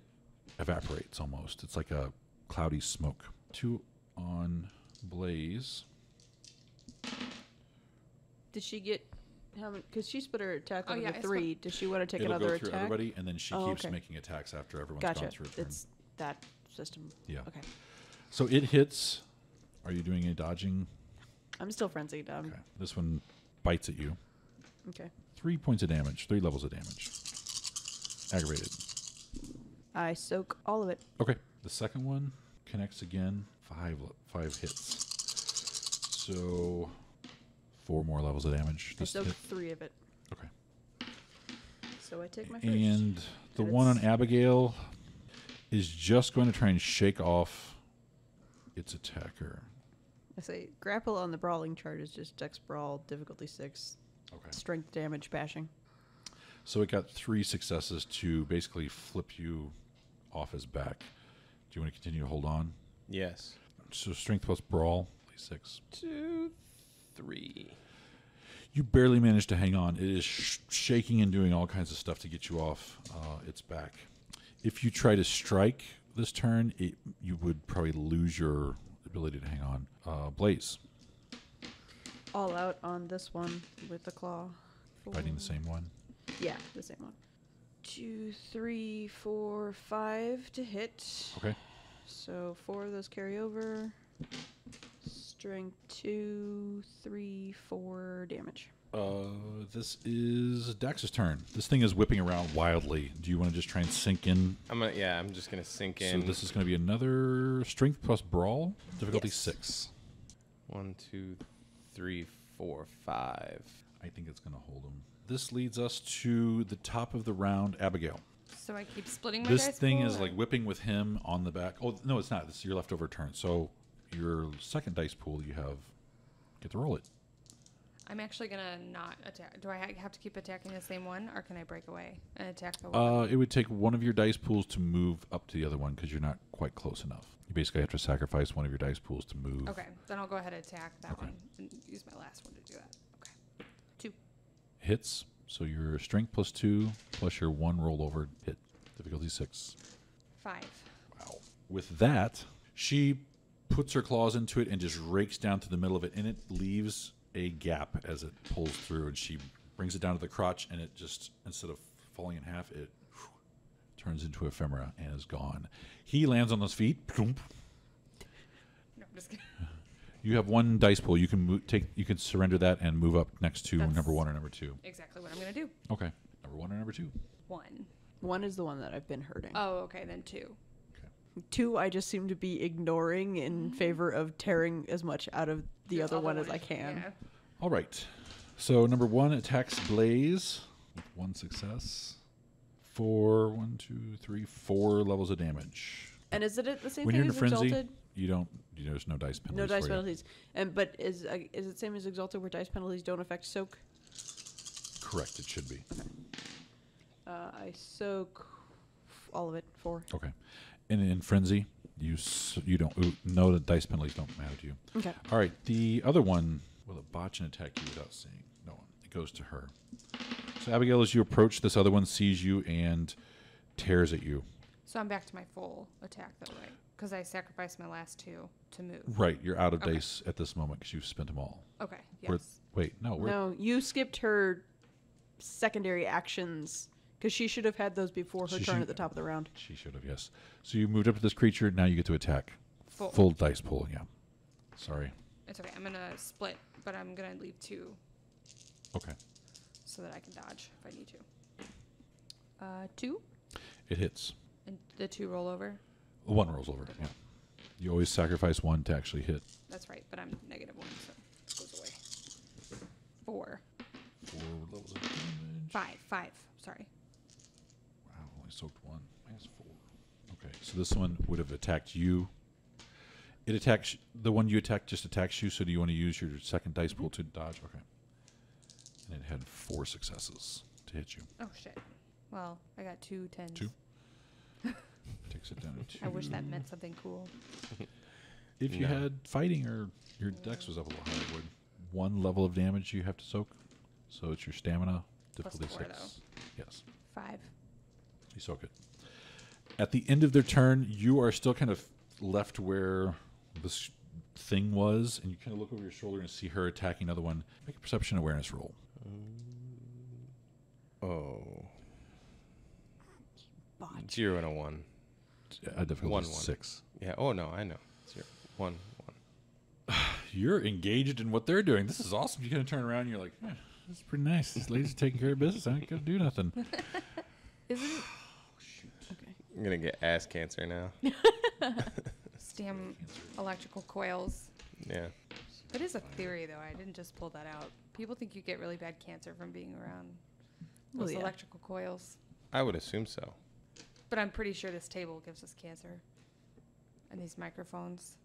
[SPEAKER 1] evaporates almost. It's like a cloudy smoke. 2 on Blaze.
[SPEAKER 3] Did she get how many? Because she split her attack
[SPEAKER 4] Oh,
[SPEAKER 3] over
[SPEAKER 4] yeah,
[SPEAKER 3] to
[SPEAKER 4] I
[SPEAKER 3] 3. Does she want to take
[SPEAKER 1] It'll
[SPEAKER 3] another
[SPEAKER 1] go through
[SPEAKER 3] attack?
[SPEAKER 1] everybody, and then she
[SPEAKER 3] Oh,
[SPEAKER 1] keeps
[SPEAKER 3] okay.
[SPEAKER 1] making attacks after everyone's
[SPEAKER 3] Gotcha.
[SPEAKER 1] gone through a turn.
[SPEAKER 3] It's that system.
[SPEAKER 1] Yeah.
[SPEAKER 3] Okay.
[SPEAKER 1] So it hits. Are you doing any dodging?
[SPEAKER 3] I'm still frenzied.
[SPEAKER 1] Okay. This one bites at you.
[SPEAKER 3] Okay.
[SPEAKER 1] 3 points of damage. 3 levels of damage. Aggravated.
[SPEAKER 3] I soak all of it.
[SPEAKER 1] Okay. The second one connects again. 5 hits. So 4 more levels of damage.
[SPEAKER 3] I soak
[SPEAKER 1] hit.
[SPEAKER 3] 3 of it.
[SPEAKER 1] Okay.
[SPEAKER 3] So I take my first.
[SPEAKER 1] And the
[SPEAKER 3] And
[SPEAKER 1] one on
[SPEAKER 3] it's-
[SPEAKER 1] Abigail is just going to try and shake off its attacker.
[SPEAKER 3] I say grapple on the brawling chart is just Dex brawl, difficulty 6,
[SPEAKER 1] Okay.
[SPEAKER 3] strength damage, bashing.
[SPEAKER 1] So it got 3 successes to basically flip you off his back. Do you want to continue to hold on?
[SPEAKER 2] Yes.
[SPEAKER 1] So strength plus brawl, 6.
[SPEAKER 2] 2, 3.
[SPEAKER 1] You barely managed to hang on. It is shaking and doing all kinds of stuff to get you off its back. If you try to strike this turn, you would probably lose your ability to hang on. Blaze,
[SPEAKER 3] All out on this one with the claw.
[SPEAKER 1] fighting the same one.
[SPEAKER 3] Yeah, the same one. 2, 3, 4, 5 to hit.
[SPEAKER 1] Okay.
[SPEAKER 3] So 4 of those carry over. Strength 2, 3, 4 damage.
[SPEAKER 1] This is Dax's turn. This thing is whipping around wildly. Do you want to just try and sink in?
[SPEAKER 2] I'm just gonna sink in.
[SPEAKER 1] So this is going to be another strength plus brawl. Difficulty
[SPEAKER 3] Yes.
[SPEAKER 1] 6.
[SPEAKER 2] 1, 2, 3, 4, 5.
[SPEAKER 1] I think it's going to hold him. This leads us to the top of the round, Abigail.
[SPEAKER 4] So I keep splitting my
[SPEAKER 1] This
[SPEAKER 4] dice
[SPEAKER 1] thing
[SPEAKER 4] pool,
[SPEAKER 1] is
[SPEAKER 4] or-
[SPEAKER 1] like whipping with him on the back. Oh, no, it's not. This is your leftover turn. So your second dice pool, you get to roll it.
[SPEAKER 4] I'm actually gonna not attack. Do I have to keep attacking the same one, or can I break away and attack the one?
[SPEAKER 1] It would take one of your dice pools to move up to the other one because you're not quite close enough. You basically have to sacrifice one of your dice pools to move.
[SPEAKER 4] Okay, then I'll go ahead and attack that
[SPEAKER 1] Okay.
[SPEAKER 4] one and use my last one to do that. Okay, 2.
[SPEAKER 1] Hits. So your strength plus 2 plus your 1 rollover hit. Difficulty 6.
[SPEAKER 4] 5.
[SPEAKER 1] Wow. With that, she puts her claws into it and just rakes down to the middle of it, and it leaves a gap as it pulls through, and she brings it down to the crotch, and it just, instead of falling in half, it turns into ephemera and is gone. He lands on his feet.
[SPEAKER 4] No, I'm just kidding.
[SPEAKER 1] You have one dice pool. You can you can surrender that and move up next to
[SPEAKER 4] That's-
[SPEAKER 1] number 1 or number 2.
[SPEAKER 4] Exactly what I'm gonna do.
[SPEAKER 1] Okay. Number 1 or number 2.
[SPEAKER 4] 1.
[SPEAKER 3] 1 is the one that I've been hurting.
[SPEAKER 4] Oh, okay, then 2.
[SPEAKER 3] 2, I just seem to be ignoring in favor of tearing as much out of the other one as I can.
[SPEAKER 4] Yeah.
[SPEAKER 1] All right. So number 1 attacks Blaze with 1 success for 1, 2, 3, 4 levels of damage.
[SPEAKER 3] And is it the same
[SPEAKER 1] When
[SPEAKER 3] thing
[SPEAKER 1] you're in a
[SPEAKER 3] as
[SPEAKER 1] frenzy,
[SPEAKER 3] Exalted?
[SPEAKER 1] there's no dice penalties.
[SPEAKER 3] No dice
[SPEAKER 1] for you.
[SPEAKER 3] penalties. But is it same as Exalted where dice penalties don't affect soak?
[SPEAKER 1] Correct. It should be.
[SPEAKER 3] I soak all of it, 4.
[SPEAKER 1] Okay. And in frenzy, you don't know that dice penalties don't matter to you.
[SPEAKER 3] Okay.
[SPEAKER 1] All right. The other one will it botch and attack you without seeing? No. It goes to her. So Abigail, as you approach, this other one sees you and tears at you.
[SPEAKER 4] So I'm back to my full attack though, right? Because I sacrificed my last 2 to move.
[SPEAKER 1] Right. You're out of
[SPEAKER 4] Okay.
[SPEAKER 1] dice at this moment because you've spent them all.
[SPEAKER 4] Okay.
[SPEAKER 1] We're-
[SPEAKER 4] Yes.
[SPEAKER 1] Wait. No.
[SPEAKER 3] No, you skipped her secondary actions because she should have had those before her
[SPEAKER 1] She
[SPEAKER 3] turn
[SPEAKER 1] should-
[SPEAKER 3] at the top of the round.
[SPEAKER 1] She should have, yes. So you moved up to this creature. Now you get to attack.
[SPEAKER 4] Full.
[SPEAKER 1] Dice pool, yeah. Sorry.
[SPEAKER 4] It's okay. I'm gonna split, but I'm gonna leave 2
[SPEAKER 1] Okay.
[SPEAKER 4] so that I can dodge if I need to. 2
[SPEAKER 1] It hits.
[SPEAKER 4] and the 2 roll over.
[SPEAKER 1] 1 rolls over, yeah. You always sacrifice 1 to actually hit.
[SPEAKER 4] That's right, but I'm -1, so it goes away. 4.
[SPEAKER 1] 4 levels of damage.
[SPEAKER 4] 5. Sorry.
[SPEAKER 1] Wow, only soaked 1. Minus 4. Okay, so this one would have attacked you. It attacks, the one you attacked just attacks you, so do you want to use your second dice pool to dodge? Okay. And it had 4 successes to hit you.
[SPEAKER 4] Oh shit. Well, I got 2 10s.
[SPEAKER 1] 2? Takes it down to 2.
[SPEAKER 4] I wish that meant something cool.
[SPEAKER 1] If you
[SPEAKER 2] No.
[SPEAKER 1] had fighting or your dex was up a little higher, it would 1 level of damage you have to soak. So it's your stamina, difficulty
[SPEAKER 4] 4
[SPEAKER 1] 6. Yes,
[SPEAKER 4] 5.
[SPEAKER 1] you soak it. At the end of their turn, you are still kind of left where this thing was, and you kind of look over your shoulder and see her attacking another one. Make a perception awareness roll.
[SPEAKER 2] Oh.
[SPEAKER 3] Botch.
[SPEAKER 2] 0 and a 1.
[SPEAKER 1] Difficulty
[SPEAKER 2] 1, 1.
[SPEAKER 1] 6.
[SPEAKER 2] Yeah. Oh no, I know. 0. 1, 1.
[SPEAKER 1] You're engaged in what they're doing. This is awesome. You kind of turn around and you're like, this is pretty nice. These ladies are taking care of business. I ain't got to do nothing.
[SPEAKER 3] Isn't it? Okay.
[SPEAKER 2] I'm gonna get ass cancer now.
[SPEAKER 4] Damn electrical coils.
[SPEAKER 2] Yeah.
[SPEAKER 4] That is a theory, though. I didn't just pull that out. People think you get really bad cancer from being around
[SPEAKER 3] Well,
[SPEAKER 4] those
[SPEAKER 3] yeah.
[SPEAKER 4] electrical coils.
[SPEAKER 2] I would assume so.
[SPEAKER 4] But I'm pretty sure this table gives us cancer. And these microphones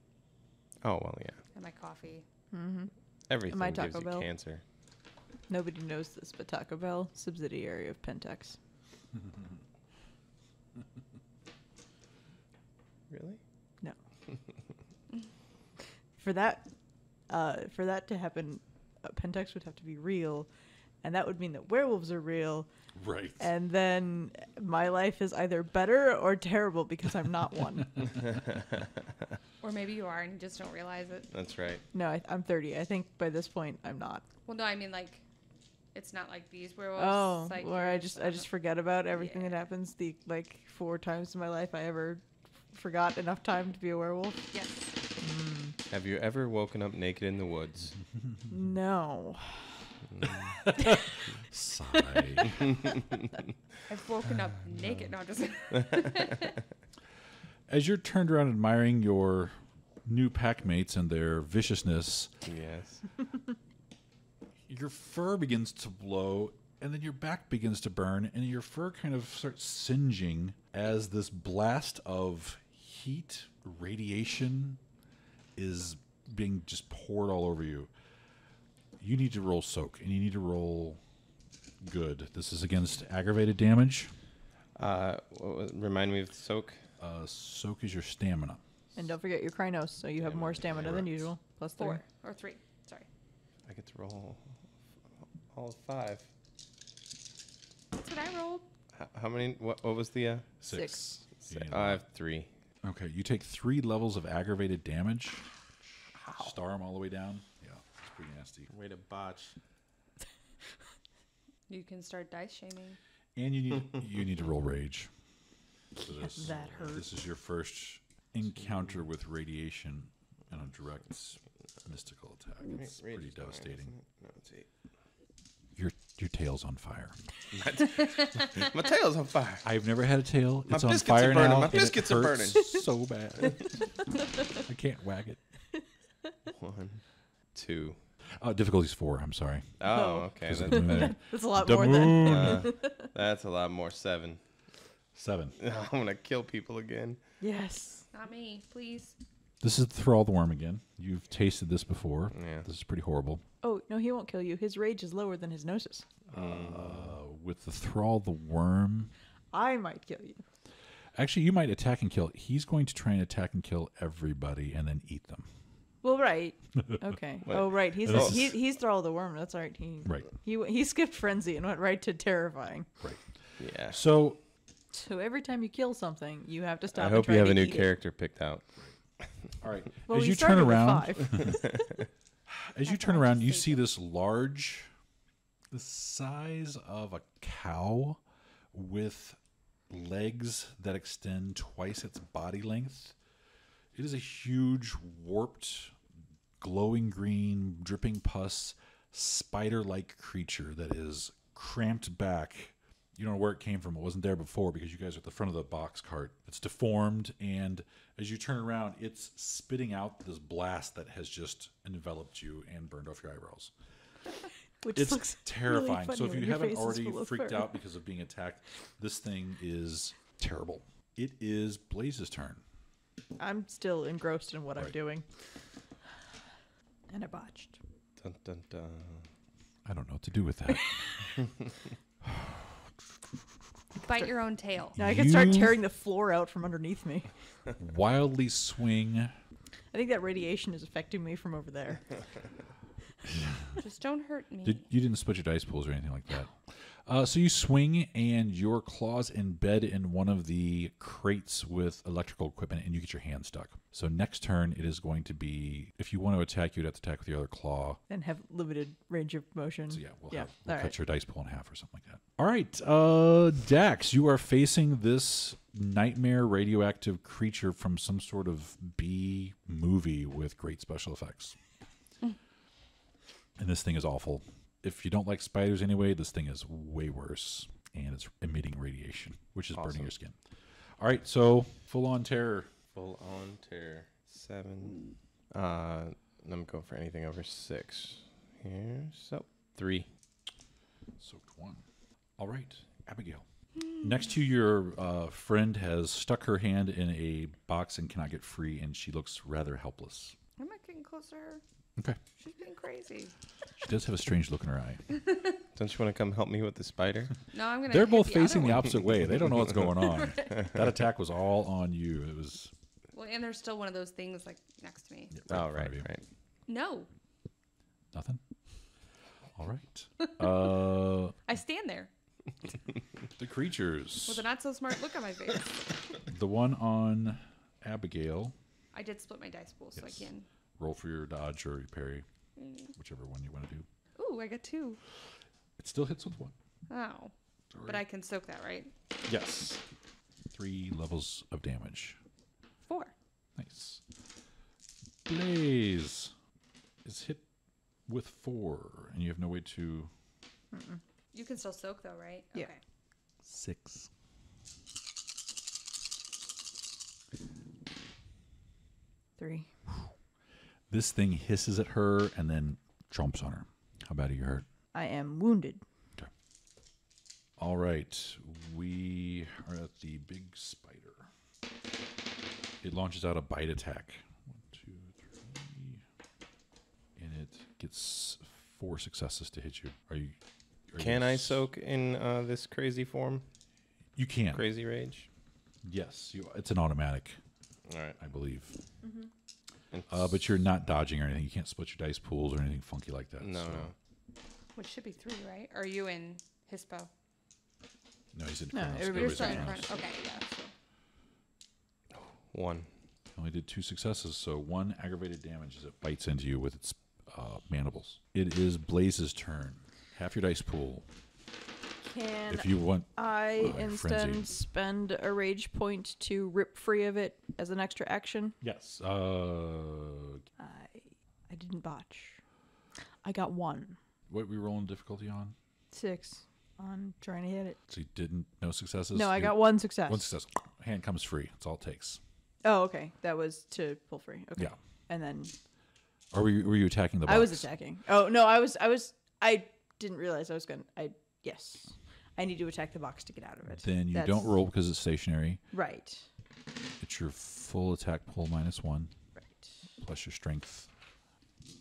[SPEAKER 2] Oh well, yeah.
[SPEAKER 4] and my coffee.
[SPEAKER 3] Mm-hmm.
[SPEAKER 2] Everything
[SPEAKER 3] My
[SPEAKER 2] gives
[SPEAKER 3] Taco
[SPEAKER 2] you
[SPEAKER 3] Bell.
[SPEAKER 2] cancer.
[SPEAKER 3] Nobody knows this, but Taco Bell, subsidiary of Pentex.
[SPEAKER 2] Really?
[SPEAKER 3] No. For that to happen, Pentex would have to be real, and that would mean that werewolves are real.
[SPEAKER 1] Right.
[SPEAKER 3] And then my life is either better or terrible because I'm not one.
[SPEAKER 4] Or maybe you are and you just don't realize it.
[SPEAKER 2] That's right.
[SPEAKER 3] No, I'm 30. I think by this point I'm not.
[SPEAKER 4] Well, no, I mean, like, it's not like these werewolves.
[SPEAKER 3] Oh,
[SPEAKER 4] It's like
[SPEAKER 3] where I
[SPEAKER 4] you're
[SPEAKER 3] just forget about everything that
[SPEAKER 4] Yeah.
[SPEAKER 3] happens. The 4 times in my life I ever forgot enough time to be a werewolf.
[SPEAKER 4] Yes.
[SPEAKER 2] Have you ever woken up naked in the woods?
[SPEAKER 3] No.
[SPEAKER 1] Sigh.
[SPEAKER 4] I've woken up naked. No, just
[SPEAKER 1] As you're turned around admiring your new pack mates and their viciousness,
[SPEAKER 2] Yes.
[SPEAKER 1] your fur begins to blow, and then your back begins to burn, and your fur kind of starts singeing as this blast of heat, radiation is being just poured all over you. You need to roll soak, and you need to roll good. This is against aggravated damage.
[SPEAKER 2] Remind me of soak.
[SPEAKER 1] Soak is your stamina.
[SPEAKER 3] And don't forget your Krynos, so you have more stamina than usual. Plus 3.
[SPEAKER 4] 4 or 3. Sorry.
[SPEAKER 2] I get to roll all 5.
[SPEAKER 4] That's what I rolled.
[SPEAKER 2] How many? What was the?
[SPEAKER 3] 6.
[SPEAKER 2] I have 3.
[SPEAKER 1] Okay, you take 3 levels of aggravated damage. Star them all the way down. Yeah, it's pretty nasty.
[SPEAKER 2] Way to botch.
[SPEAKER 4] You can start dice shaming.
[SPEAKER 1] And you need to roll rage. For this.
[SPEAKER 3] That hurt.
[SPEAKER 1] This is your first encounter with radiation and a direct mystical attack. It's
[SPEAKER 2] Rage
[SPEAKER 1] pretty
[SPEAKER 2] is nine,
[SPEAKER 1] devastating.
[SPEAKER 2] isn't it? No, it's 8.
[SPEAKER 1] Your tail's on fire.
[SPEAKER 2] My tail's on fire.
[SPEAKER 1] I've never had a tail.
[SPEAKER 2] My
[SPEAKER 1] It's on
[SPEAKER 2] biscuits are
[SPEAKER 1] fire
[SPEAKER 2] burning.
[SPEAKER 1] now.
[SPEAKER 2] My
[SPEAKER 1] and it
[SPEAKER 2] biscuits are
[SPEAKER 1] hurts
[SPEAKER 2] burning.
[SPEAKER 1] so bad. I can't wag it.
[SPEAKER 2] 1, 2.
[SPEAKER 1] Difficulty's 4. I'm sorry.
[SPEAKER 2] Oh, okay.
[SPEAKER 1] 'Cause of
[SPEAKER 2] That's,
[SPEAKER 1] the moon.
[SPEAKER 3] That's a lot
[SPEAKER 1] The
[SPEAKER 3] more than.
[SPEAKER 1] moon.
[SPEAKER 2] that's a lot more. 7.
[SPEAKER 1] 7.
[SPEAKER 2] I'm gonna kill people again.
[SPEAKER 3] Yes.
[SPEAKER 4] Not me, please.
[SPEAKER 1] This is the Thrall the Worm again. You've tasted this before.
[SPEAKER 2] Yeah.
[SPEAKER 1] This is pretty horrible.
[SPEAKER 3] Oh, no, he won't kill you. His rage is lower than his gnosis.
[SPEAKER 1] With the Thrall the Worm,
[SPEAKER 3] I might kill you.
[SPEAKER 1] actually, you might attack and kill. He's going to try and attack and kill everybody and then eat them.
[SPEAKER 3] Well, right. Okay.
[SPEAKER 2] What?
[SPEAKER 3] Oh, right. He's
[SPEAKER 1] Oh.
[SPEAKER 3] he's Thrall the Worm. That's right.
[SPEAKER 1] Right.
[SPEAKER 3] He skipped frenzy and went right to terrifying.
[SPEAKER 1] Right.
[SPEAKER 2] Yeah.
[SPEAKER 1] So
[SPEAKER 3] So every time you kill something, you have to stop.
[SPEAKER 2] I
[SPEAKER 3] and
[SPEAKER 2] hope
[SPEAKER 3] try
[SPEAKER 2] you have
[SPEAKER 3] to
[SPEAKER 2] a new
[SPEAKER 3] eat it.
[SPEAKER 2] character picked out.
[SPEAKER 1] all right.
[SPEAKER 3] Well,
[SPEAKER 1] as
[SPEAKER 3] we
[SPEAKER 1] you turn
[SPEAKER 3] started with
[SPEAKER 1] around,
[SPEAKER 3] 5.
[SPEAKER 1] as you turn around, you see this large, the size of a cow, with legs that extend twice its body length. It is a huge, warped, glowing green, dripping pus, spider-like creature that is cramped back. You don't know where it came from. It wasn't there before because you guys are at the front of the box cart. It's deformed, and as you turn around, it's spitting out this blast that has just enveloped you and burned off your eyebrows.
[SPEAKER 3] Which
[SPEAKER 1] It's
[SPEAKER 3] looks
[SPEAKER 1] terrifying.
[SPEAKER 3] Really
[SPEAKER 1] So if
[SPEAKER 3] funny
[SPEAKER 1] you
[SPEAKER 3] when your
[SPEAKER 1] haven't
[SPEAKER 3] face is
[SPEAKER 1] already
[SPEAKER 3] full of
[SPEAKER 1] freaked
[SPEAKER 3] fur.
[SPEAKER 1] out because of being attacked, this thing is terrible. It is Blaze's turn.
[SPEAKER 3] I'm still engrossed in what I'm
[SPEAKER 1] Right.
[SPEAKER 3] doing. And I botched.
[SPEAKER 2] Dun, dun, dun.
[SPEAKER 1] I don't know what to do with that.
[SPEAKER 4] Bite your own tail.
[SPEAKER 3] Now I can start
[SPEAKER 1] You-
[SPEAKER 3] tearing the floor out from underneath me.
[SPEAKER 1] Wildly swing.
[SPEAKER 3] I think that radiation is affecting me from over there.
[SPEAKER 4] Just don't hurt me.
[SPEAKER 1] You didn't split your dice pools or anything like that. So you swing, and your claws embed in one of the crates with electrical equipment, and you get your hand stuck. So next turn, it is going to be, if you want to attack, you'd have to attack with your other claw.
[SPEAKER 3] And have limited range of motion.
[SPEAKER 1] So yeah, we'll
[SPEAKER 3] All
[SPEAKER 1] cut
[SPEAKER 3] right.
[SPEAKER 1] your dice pool in half or something like that. All right, Dax, you are facing this nightmare radioactive creature from some sort of B movie with great special effects. And this thing is awful. If you don't like spiders anyway, this thing is way worse. And it's emitting radiation, which is burning
[SPEAKER 2] Awesome.
[SPEAKER 1] your skin. All right, so full on terror.
[SPEAKER 2] Full on terror. 7. I'm going for anything over 6 here. So 3.
[SPEAKER 1] Soaked 1. All right, Abigail. Next to your friend has stuck her hand in a box and cannot get free, and she looks rather helpless.
[SPEAKER 4] I'm not getting closer.
[SPEAKER 1] Okay.
[SPEAKER 4] She's being crazy.
[SPEAKER 1] She does have a strange look in her eye.
[SPEAKER 2] Don't you want to come help me with the spider?
[SPEAKER 4] No, I'm gonna.
[SPEAKER 1] They're
[SPEAKER 4] hit
[SPEAKER 1] both
[SPEAKER 4] the
[SPEAKER 1] facing
[SPEAKER 4] other
[SPEAKER 1] the
[SPEAKER 4] one.
[SPEAKER 1] opposite way. They don't know what's going on. That attack was all on you. It was
[SPEAKER 4] Well, and there's still one of those things like next to me.
[SPEAKER 2] Oh,
[SPEAKER 1] in front
[SPEAKER 2] right,
[SPEAKER 1] of you.
[SPEAKER 2] right.
[SPEAKER 4] No,
[SPEAKER 1] Nothing. All right.
[SPEAKER 4] I stand there
[SPEAKER 1] The creatures.
[SPEAKER 4] with a not so smart look on my face.
[SPEAKER 1] The one on Abigail.
[SPEAKER 4] I did split my dice pool, so
[SPEAKER 1] Yes.
[SPEAKER 4] I can.
[SPEAKER 1] Roll for your dodge or your parry, whichever one you want to do.
[SPEAKER 4] Ooh, I got 2.
[SPEAKER 1] It still hits with 1.
[SPEAKER 4] Oh, but I can soak that, right?
[SPEAKER 1] Yes. 3 levels of damage.
[SPEAKER 4] 4.
[SPEAKER 1] Nice. Blaze is hit with 4, and you have no way to.
[SPEAKER 4] You can still soak though, right?
[SPEAKER 3] Yeah.
[SPEAKER 4] Okay.
[SPEAKER 1] 6.
[SPEAKER 3] Three.
[SPEAKER 1] This thing hisses at her and then chomps on her. How bad are you hurt?
[SPEAKER 3] I am wounded.
[SPEAKER 1] Okay. All right. We are at the big spider. It launches out a bite attack. 1, 2, 3. And it gets 4 successes to hit you. Are you
[SPEAKER 2] Can I soak in this crazy form?
[SPEAKER 1] You can.
[SPEAKER 2] Crazy rage?
[SPEAKER 1] Yes. It's an automatic,
[SPEAKER 2] All right.
[SPEAKER 1] I believe.
[SPEAKER 2] And
[SPEAKER 1] But you're not dodging or anything. You can't split your dice pools or anything funky like that.
[SPEAKER 2] No,
[SPEAKER 1] so.
[SPEAKER 2] no.
[SPEAKER 4] Which should be 3, right? Or are you in Hispo?
[SPEAKER 1] No, he's in
[SPEAKER 3] No,
[SPEAKER 1] Kronos.
[SPEAKER 3] everybody's
[SPEAKER 4] You're still in
[SPEAKER 1] Kronos.
[SPEAKER 4] front. Okay, yeah. So.
[SPEAKER 2] 1.
[SPEAKER 1] Only did 2 successes, so 1 aggravated damage as it bites into you with its mandibles. It is Blaze's turn. Half your dice pool.
[SPEAKER 3] Can
[SPEAKER 1] If you want,
[SPEAKER 3] I
[SPEAKER 1] frenzy.
[SPEAKER 3] instead spend a rage point to rip free of it as an extra action?
[SPEAKER 1] yes.
[SPEAKER 3] I didn't botch. I got 1.
[SPEAKER 1] What we rolling difficulty on?
[SPEAKER 3] 6 on trying to hit it.
[SPEAKER 1] So you didn't, no successes.
[SPEAKER 3] No, I
[SPEAKER 1] You-
[SPEAKER 3] got 1 success.
[SPEAKER 1] 1 success. Hand comes free. That's all it takes.
[SPEAKER 3] Oh, okay. That was to pull free. Okay.
[SPEAKER 1] Yeah.
[SPEAKER 3] And then
[SPEAKER 1] Or were you attacking the box?
[SPEAKER 3] I was attacking. Oh no, I didn't realize I was going. Yes. I need to attack the box to get out of it.
[SPEAKER 1] Then you
[SPEAKER 3] That's-
[SPEAKER 1] don't roll because it's stationary.
[SPEAKER 3] Right.
[SPEAKER 1] It's your full attack pool -1
[SPEAKER 3] Right.
[SPEAKER 1] plus your strength.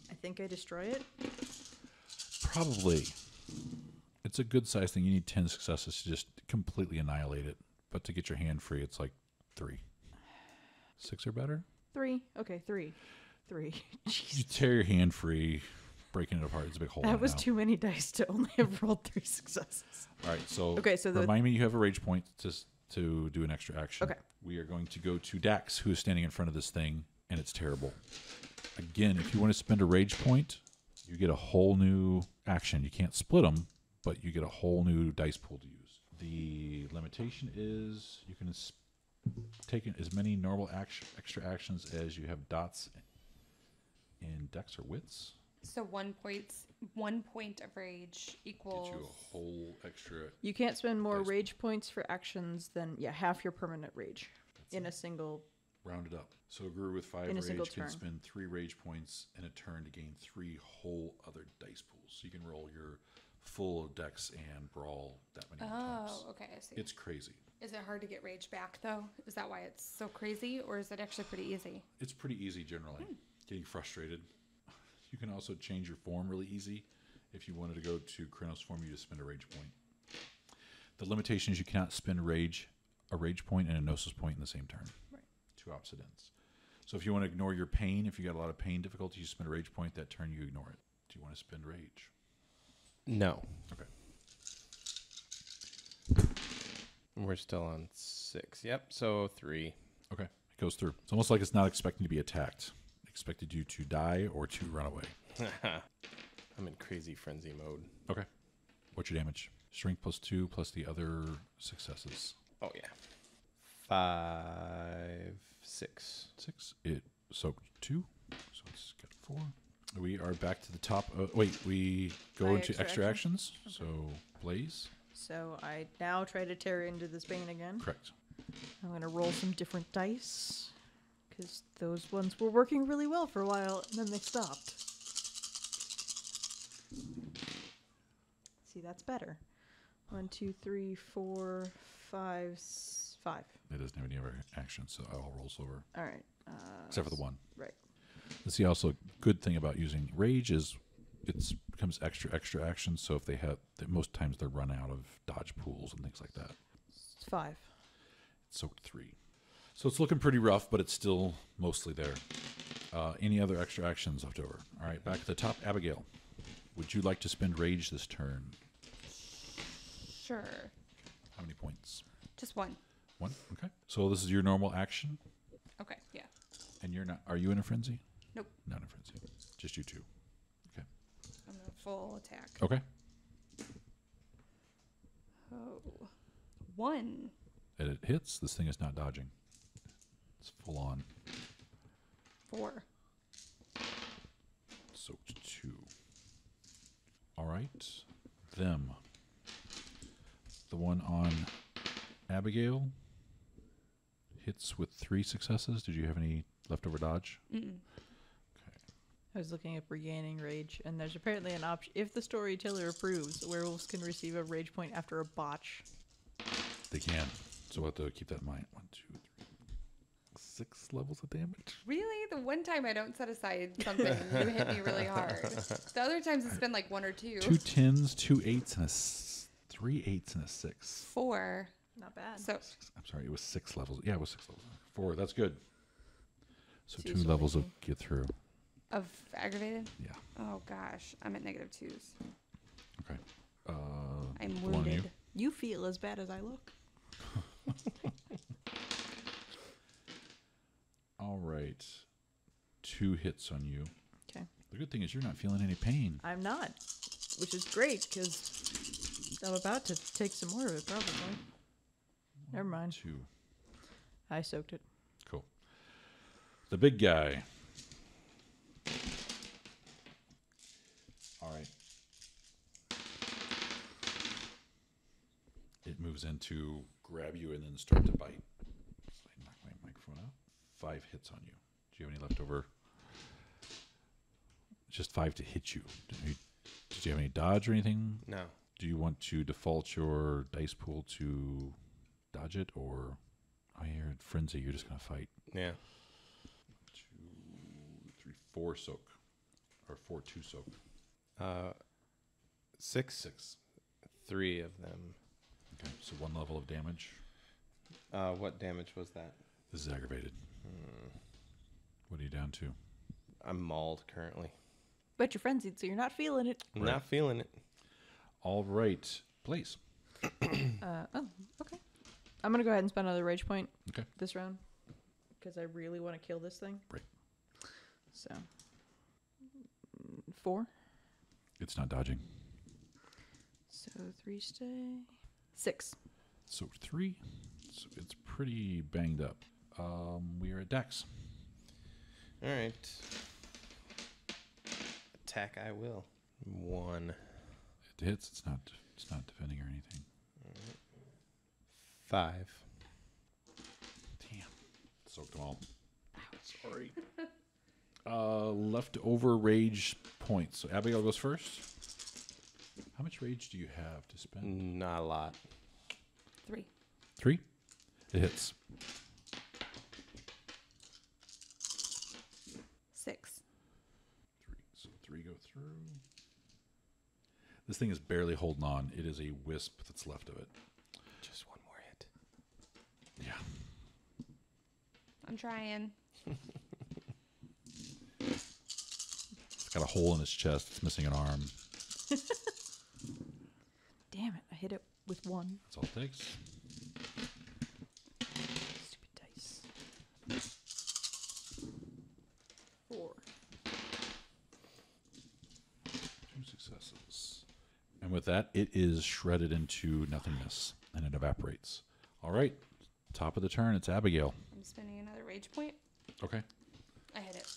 [SPEAKER 3] I think I destroy it.
[SPEAKER 1] Probably. It's a good size thing. You need 10 successes to just completely annihilate it. But to get your hand free, it's like 3. 6 or better?
[SPEAKER 3] 3. Okay, 3. 3.
[SPEAKER 1] You
[SPEAKER 3] Jeez.
[SPEAKER 1] tear your hand free, breaking it apart. It's a big hole. in
[SPEAKER 3] That
[SPEAKER 1] it
[SPEAKER 3] was
[SPEAKER 1] now.
[SPEAKER 3] too many dice to only have rolled 3 successes.
[SPEAKER 1] All right, so,
[SPEAKER 3] Okay, so the-
[SPEAKER 1] remind me you have a rage point to do an extra action.
[SPEAKER 3] Okay.
[SPEAKER 1] We are going to go to Dax, who is standing in front of this thing, and it's terrible. Again, if you want to spend a rage point, you get a whole new action. You can't split them, but you get a whole new dice pool to use. The limitation is you can take as many normal extra actions as you have dots in dex or wits.
[SPEAKER 4] So 1 point of rage
[SPEAKER 1] Get
[SPEAKER 4] equals.
[SPEAKER 1] you a whole extra.
[SPEAKER 3] You can't spend more
[SPEAKER 1] Dice.
[SPEAKER 3] rage points for actions than half your permanent rage in a single.
[SPEAKER 1] Rounded up. So a guru with 5
[SPEAKER 3] In a
[SPEAKER 1] rage
[SPEAKER 3] single
[SPEAKER 1] can
[SPEAKER 3] turn.
[SPEAKER 1] spend 3 rage points in a turn to gain 3 whole other dice pools. So you can roll your full dex and brawl that many times.
[SPEAKER 4] Oh, okay, I see.
[SPEAKER 1] It's crazy.
[SPEAKER 4] Is it hard to get rage back though? Is that why it's so crazy, or is it actually pretty easy?
[SPEAKER 1] It's pretty easy generally. Getting frustrated. You can also change your form really easy. If you wanted to go to Kronos form, you just spend a rage point. The limitation is you cannot spend a rage point and a gnosis point in the same turn.
[SPEAKER 3] Right.
[SPEAKER 1] 2 opposite ends. So if you want to ignore your pain, if you got a lot of pain difficulty, you spend a rage point. That turn, you ignore it. Do you want to spend rage?
[SPEAKER 2] No.
[SPEAKER 1] Okay.
[SPEAKER 2] We're still on 6. Yep, so 3.
[SPEAKER 1] Okay. It goes through. It's almost like it's not expecting to be attacked. It expected you to die or to run away.
[SPEAKER 2] I'm in crazy frenzy mode.
[SPEAKER 1] Okay. What's your damage? Strength +2 plus the other successes.
[SPEAKER 2] Oh, yeah. 5, 6.
[SPEAKER 1] 6. It soaked 2. So it's got 4. We are back to the top. Wait, we go
[SPEAKER 3] My
[SPEAKER 1] into
[SPEAKER 3] extra
[SPEAKER 1] extra
[SPEAKER 3] action?
[SPEAKER 1] actions. So Blaze.
[SPEAKER 3] So I now try to tear into this bane again.
[SPEAKER 1] Correct.
[SPEAKER 3] I'm going to roll some different dice because those ones were working really well for a while and then they stopped. See, that's better. 1, 2, 3, 4, 5, 5.
[SPEAKER 1] It doesn't have any other actions, so all rolls over.
[SPEAKER 3] All right.
[SPEAKER 1] Except for the 1.
[SPEAKER 3] Right.
[SPEAKER 1] Let's see. Also, good thing about using rage is it becomes extra actions. So if they have, most times they're run out of dodge pools and things like that.
[SPEAKER 3] It's 5.
[SPEAKER 1] It's soaked 3. So it's looking pretty rough, but it's still mostly there. Any other extra actions left over? All right, back at the top. Abigail, would you like to spend rage this turn?
[SPEAKER 4] Sure.
[SPEAKER 1] How many points?
[SPEAKER 4] Just 1.
[SPEAKER 1] 1. Okay. So this is your normal action,
[SPEAKER 4] Okay, yeah.
[SPEAKER 1] and you're not. Are you in a frenzy?
[SPEAKER 4] Nope.
[SPEAKER 1] Not in a frenzy. Just you 2. Okay.
[SPEAKER 4] I'm in a full attack.
[SPEAKER 1] Okay.
[SPEAKER 4] Oh. 1.
[SPEAKER 1] And it hits. This thing is not dodging. It's full on.
[SPEAKER 4] 4.
[SPEAKER 1] Soaked 2. Abigail hits with 3 successes. Did you have any leftover dodge?
[SPEAKER 4] Mm-mm.
[SPEAKER 3] I was looking up regaining rage, and there's apparently an option. If the storyteller approves, werewolves can receive a rage point after a botch.
[SPEAKER 1] They can. So we'll have to keep that in mind. 1, 2, 3, 6 levels of damage.
[SPEAKER 4] Really? The one time I don't set aside something, you hit me really hard. The other times it's been like 1 or 2.
[SPEAKER 1] 2 10s, 2 8s, and 3 8s and a 6.
[SPEAKER 4] 4.
[SPEAKER 3] Not bad.
[SPEAKER 4] So
[SPEAKER 1] I'm sorry, it was 6 levels. Yeah, it was 6 levels. 4, that's good. So
[SPEAKER 3] So
[SPEAKER 1] 2
[SPEAKER 3] you
[SPEAKER 1] levels
[SPEAKER 3] still
[SPEAKER 1] of get through.
[SPEAKER 4] of aggravated?
[SPEAKER 1] Yeah.
[SPEAKER 4] Oh gosh, I'm at -2s.
[SPEAKER 1] Okay.
[SPEAKER 4] I'm
[SPEAKER 1] the one on you.
[SPEAKER 4] wounded.
[SPEAKER 3] You feel as bad as I look.
[SPEAKER 1] All right. 2 hits on you.
[SPEAKER 3] Okay.
[SPEAKER 1] The good thing is you're not feeling any pain.
[SPEAKER 3] I'm not, which is great because I'm about to take some more of it, probably. Never mind.
[SPEAKER 1] 2.
[SPEAKER 3] I soaked it.
[SPEAKER 1] Cool. The big guy. All right. It moves in to grab you and then start to bite. So I knock my microphone out. 5 hits on you. Do you have any leftover? Just 5 to hit you. Did you have any dodge or anything?
[SPEAKER 2] No.
[SPEAKER 1] Do you want to default your dice pool to dodge it, or I hear frenzy? You're just gonna fight.
[SPEAKER 2] Yeah.
[SPEAKER 1] 2, 3, 4 soak, or 4 2 soak.
[SPEAKER 2] 6.
[SPEAKER 1] 6.
[SPEAKER 2] 3 of them.
[SPEAKER 1] Okay, so 1 level of damage.
[SPEAKER 2] What damage was that?
[SPEAKER 1] This is aggravated. What are you down to?
[SPEAKER 2] I'm mauled currently.
[SPEAKER 3] But you're frenzied, so you're not feeling it.
[SPEAKER 2] I'm
[SPEAKER 1] Right.
[SPEAKER 2] not feeling it.
[SPEAKER 1] All right, Blaze.
[SPEAKER 3] Oh, okay. I'm gonna go ahead and spend another rage point.
[SPEAKER 1] Okay.
[SPEAKER 3] This round, because I really want to kill this thing.
[SPEAKER 1] Right.
[SPEAKER 3] So 4.
[SPEAKER 1] It's not dodging.
[SPEAKER 3] So 3 stay. 6.
[SPEAKER 1] So 3. So it's pretty banged up. We are at Dex.
[SPEAKER 2] All right. Attack I will. 1.
[SPEAKER 1] It hits. It's not defending or anything.
[SPEAKER 2] 5.
[SPEAKER 1] Damn. Soaked them all. Sorry. Leftover rage points. So Abigail goes first. How much rage do you have to spend?
[SPEAKER 2] Not a lot.
[SPEAKER 4] 3.
[SPEAKER 1] 3. It hits.
[SPEAKER 4] 6.
[SPEAKER 1] 3. So 3 go through. This thing is barely holding on. It is a wisp that's left of it.
[SPEAKER 2] Just 1 more hit.
[SPEAKER 1] Yeah.
[SPEAKER 4] I'm trying.
[SPEAKER 1] It's got a hole in its chest. It's missing an arm.
[SPEAKER 3] Damn it! I hit it with 1.
[SPEAKER 1] That's all it takes.
[SPEAKER 3] Stupid dice. 4.
[SPEAKER 1] 2 successes. And with that, it is shredded into nothingness, and it evaporates. All right. Top of the turn, it's Abigail.
[SPEAKER 4] I'm spending another rage point.
[SPEAKER 1] Okay.
[SPEAKER 4] I hit it.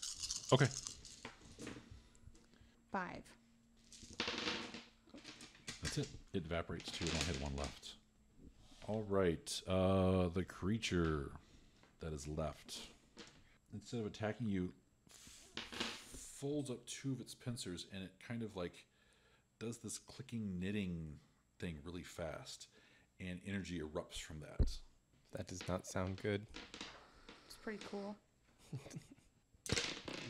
[SPEAKER 1] Okay.
[SPEAKER 4] 5.
[SPEAKER 1] That's it. It evaporates too. It only had 1 left. All right. The creature that is left, instead of attacking you, folds up 2 of its pincers, and it kind of like does this clicking knitting thing really fast, and energy erupts from that.
[SPEAKER 2] That does not sound good.
[SPEAKER 4] It's pretty cool.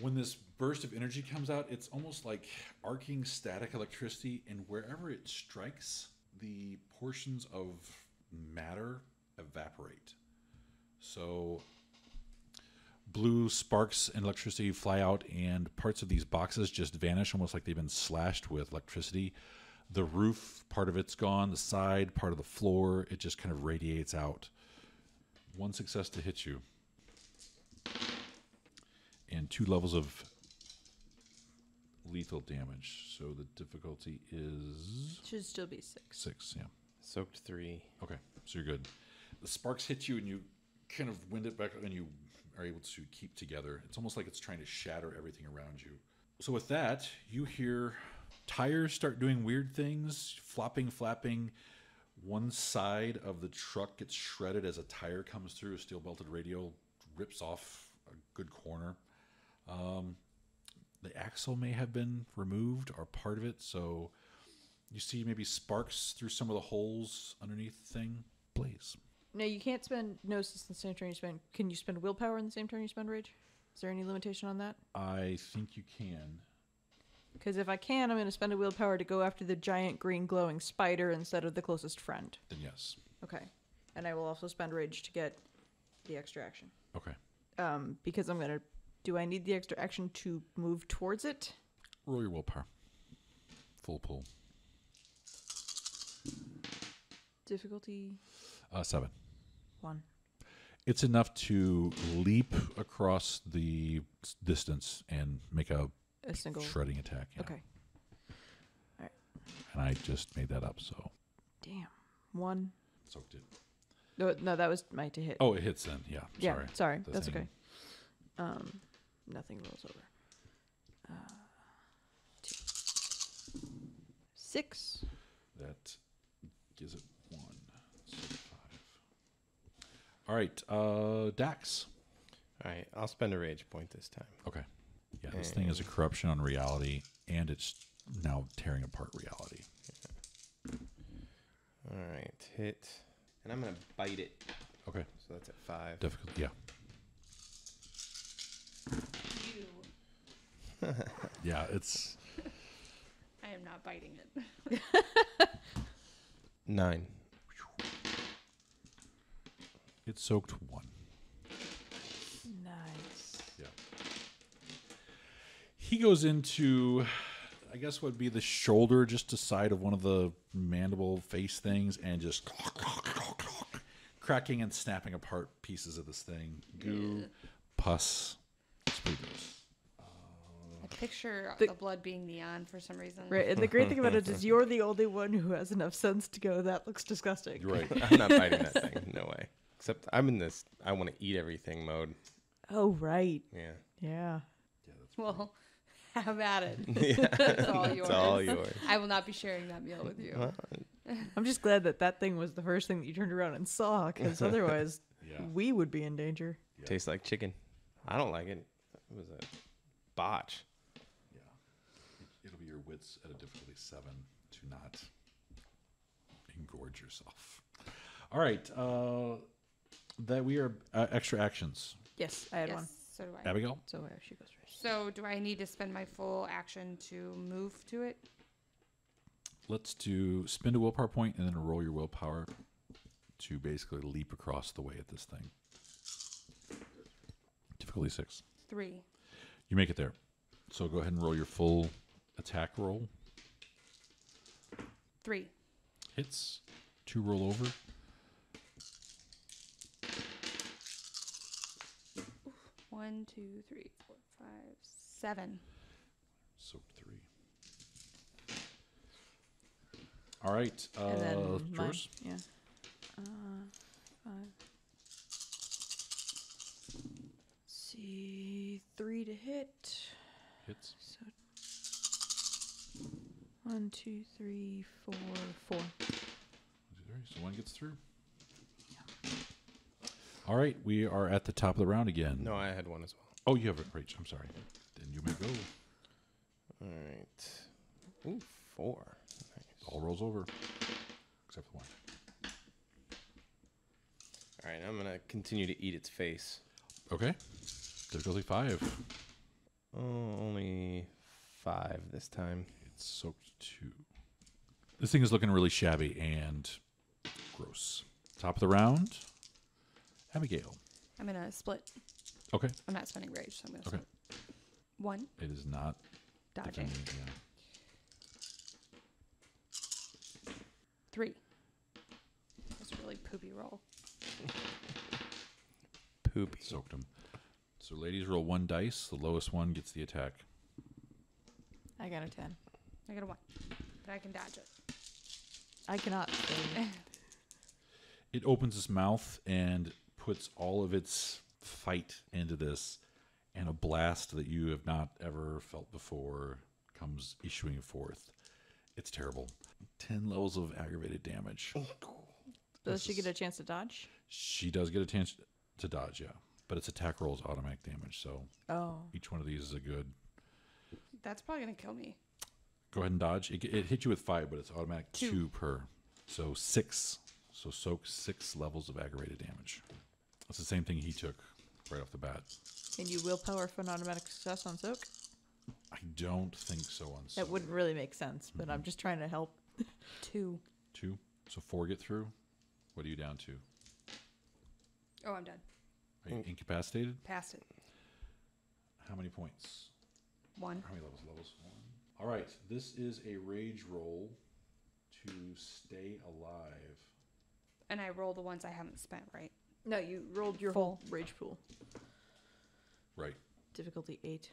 [SPEAKER 1] When this burst of energy comes out, it's almost like arcing static electricity, and wherever it strikes, the portions of matter evaporate. So blue sparks and electricity fly out, and parts of these boxes just vanish, almost like they've been slashed with electricity. The roof, part of it's gone. The side, part of the floor, it just kind of radiates out. 1 success to hit you. And 2 levels of lethal damage. So the difficulty is
[SPEAKER 3] Should still be 6.
[SPEAKER 1] 6, yeah.
[SPEAKER 2] Soaked 3.
[SPEAKER 1] Okay, so you're good. The sparks hit you and you kind of wind it back and you are able to keep together. It's almost like it's trying to shatter everything around you. So with that, you hear tires start doing weird things, flopping, flapping. One side of the truck gets shredded as a tire comes through. A steel belted radio rips off a good corner. The axle may have been removed or part of it, so you see maybe sparks through some of the holes underneath the thing. Blaze.
[SPEAKER 3] No, you can't spend Gnosis in the same turn you spend. Can you spend willpower in the same turn you spend rage? Is there any limitation on that?
[SPEAKER 1] I think you can.
[SPEAKER 3] Because if I can, I'm going to spend a willpower to go after the giant green glowing spider instead of the closest friend.
[SPEAKER 1] Then yes.
[SPEAKER 3] Okay. And I will also spend rage to get the extra action.
[SPEAKER 1] Okay.
[SPEAKER 3] Because I'm going to... Do I need the extra action to move towards it?
[SPEAKER 1] Roll your willpower. Full pull.
[SPEAKER 3] Difficulty?
[SPEAKER 1] 7.
[SPEAKER 3] 1.
[SPEAKER 1] It's enough to leap across the distance and make a
[SPEAKER 3] single
[SPEAKER 1] shredding attack. Yeah.
[SPEAKER 3] Okay. All right.
[SPEAKER 1] And I just made that up, so.
[SPEAKER 3] Damn. 1.
[SPEAKER 1] Soaked it.
[SPEAKER 3] No, that was my to hit.
[SPEAKER 1] Oh, it hits then. Yeah.
[SPEAKER 3] yeah. Sorry.
[SPEAKER 1] The
[SPEAKER 3] That's
[SPEAKER 1] thing.
[SPEAKER 3] okay. Nothing rolls over. 2. 6.
[SPEAKER 1] That gives it 1. So 5. All right. Dax.
[SPEAKER 2] All right, I'll spend a rage point this time.
[SPEAKER 1] Okay. Yeah, this thing is a corruption on reality, and it's now tearing apart reality.
[SPEAKER 2] All right, hit. And I'm going to bite it.
[SPEAKER 1] Okay.
[SPEAKER 2] So that's at 5.
[SPEAKER 1] Difficult. Yeah. Yeah, it's...
[SPEAKER 4] I am not biting it.
[SPEAKER 2] 9.
[SPEAKER 1] It soaked 1.
[SPEAKER 3] Nice.
[SPEAKER 1] Yeah. He goes into, I guess, what would be the shoulder, just to side of one of the mandible face things, and just cracking and snapping apart pieces of this thing. Goo, pus. It's pretty gross.
[SPEAKER 4] I picture
[SPEAKER 3] The-
[SPEAKER 4] the blood being neon for some reason.
[SPEAKER 3] Right, and the great thing about it is you're the only one who has enough sense to go, that looks disgusting.
[SPEAKER 1] You're right.
[SPEAKER 2] I'm not biting that thing. No way. Except I'm in this I want to eat everything mode.
[SPEAKER 3] Oh, right.
[SPEAKER 2] Yeah.
[SPEAKER 3] Yeah.
[SPEAKER 4] Well, have at it.
[SPEAKER 2] Yeah.
[SPEAKER 4] It's all yours.
[SPEAKER 2] It's all yours.
[SPEAKER 4] I will not be sharing that meal with you.
[SPEAKER 2] Well,
[SPEAKER 3] I'm just glad that that thing was the first thing that you turned around and saw, because otherwise
[SPEAKER 1] Yeah.
[SPEAKER 3] we would be in danger.
[SPEAKER 1] Yeah.
[SPEAKER 2] tastes like chicken. I don't like it. It was a botch.
[SPEAKER 1] Yeah. It'll be your wits at a difficulty 7 to not engorge yourself. All right. That we are extra actions.
[SPEAKER 3] Yes, I had
[SPEAKER 4] Yes,
[SPEAKER 3] one.
[SPEAKER 4] so do I.
[SPEAKER 1] Abigail?
[SPEAKER 3] So she goes first.
[SPEAKER 4] So do I need to spend my full action to move to it?
[SPEAKER 1] Let's do spend a willpower point and then roll your willpower to basically leap across the way at this thing. Difficulty 6.
[SPEAKER 4] 3.
[SPEAKER 1] You make it there. So go ahead and roll your full attack roll.
[SPEAKER 4] 3.
[SPEAKER 1] Hits. 2 roll over.
[SPEAKER 4] One, 2, 3, 4, 5, 7.
[SPEAKER 1] Soaked 3. All right.
[SPEAKER 3] And then mine.
[SPEAKER 1] Yours?
[SPEAKER 3] Yeah. 5. See, 3 to hit.
[SPEAKER 1] Hits.
[SPEAKER 3] So 1, 2, 3, 4, 4.
[SPEAKER 1] 1, 2, 3. So 1 gets through. All right. We are at the top of the round again.
[SPEAKER 2] No, I had one as well.
[SPEAKER 1] Oh, you have it. Rach. I'm sorry. Then you may go.
[SPEAKER 2] All right. Ooh, 4. Nice.
[SPEAKER 1] All rolls over. Except for 1.
[SPEAKER 2] All right, I'm going to continue to eat its face.
[SPEAKER 1] Okay. Difficulty 5.
[SPEAKER 2] Oh, only 5 this time.
[SPEAKER 1] It's soaked 2. This thing is looking really shabby and gross. Top of the round. Abigail.
[SPEAKER 4] I'm going to split.
[SPEAKER 1] Okay.
[SPEAKER 4] I'm not spending rage, so I'm going to
[SPEAKER 1] Okay.
[SPEAKER 4] split. 1.
[SPEAKER 1] It is not
[SPEAKER 4] Dodging.
[SPEAKER 1] defending, yeah.
[SPEAKER 4] 3. That's a really poopy roll.
[SPEAKER 2] Poopy.
[SPEAKER 1] Soaked him. So ladies roll 1 dice. The lowest one gets the attack.
[SPEAKER 3] I got a 10.
[SPEAKER 4] I got a 1. But I can dodge it.
[SPEAKER 3] I cannot.
[SPEAKER 1] It opens its mouth and puts all of its fight into this, and a blast that you have not ever felt before comes issuing forth. It's terrible. 10 levels of aggravated damage.
[SPEAKER 3] Does she get a chance to dodge?
[SPEAKER 1] She does get a chance to dodge, yeah. But its attack roll is automatic damage, so each one of these is a good.
[SPEAKER 4] That's probably going to kill me.
[SPEAKER 1] Go ahead and dodge. It hit you with 5, but it's automatic 2 per. So 6. So soak 6 levels of aggravated damage. That's the same thing he took right off the bat.
[SPEAKER 3] Can you willpower for an automatic success on soak?
[SPEAKER 1] I don't think so on soak.
[SPEAKER 3] That wouldn't really make sense, but I'm just trying to help.
[SPEAKER 4] 2.
[SPEAKER 1] 2. So 4 get through. What are you down to?
[SPEAKER 4] Oh, I'm done.
[SPEAKER 1] Are you incapacitated?
[SPEAKER 4] Passed it.
[SPEAKER 1] How many points?
[SPEAKER 4] 1.
[SPEAKER 1] How many levels? Levels 1. All right. This is a rage roll to stay alive.
[SPEAKER 4] And I roll the ones I haven't spent, right?
[SPEAKER 3] No, you rolled your
[SPEAKER 4] Full.
[SPEAKER 3] whole rage pool.
[SPEAKER 1] Right.
[SPEAKER 3] Difficulty 8.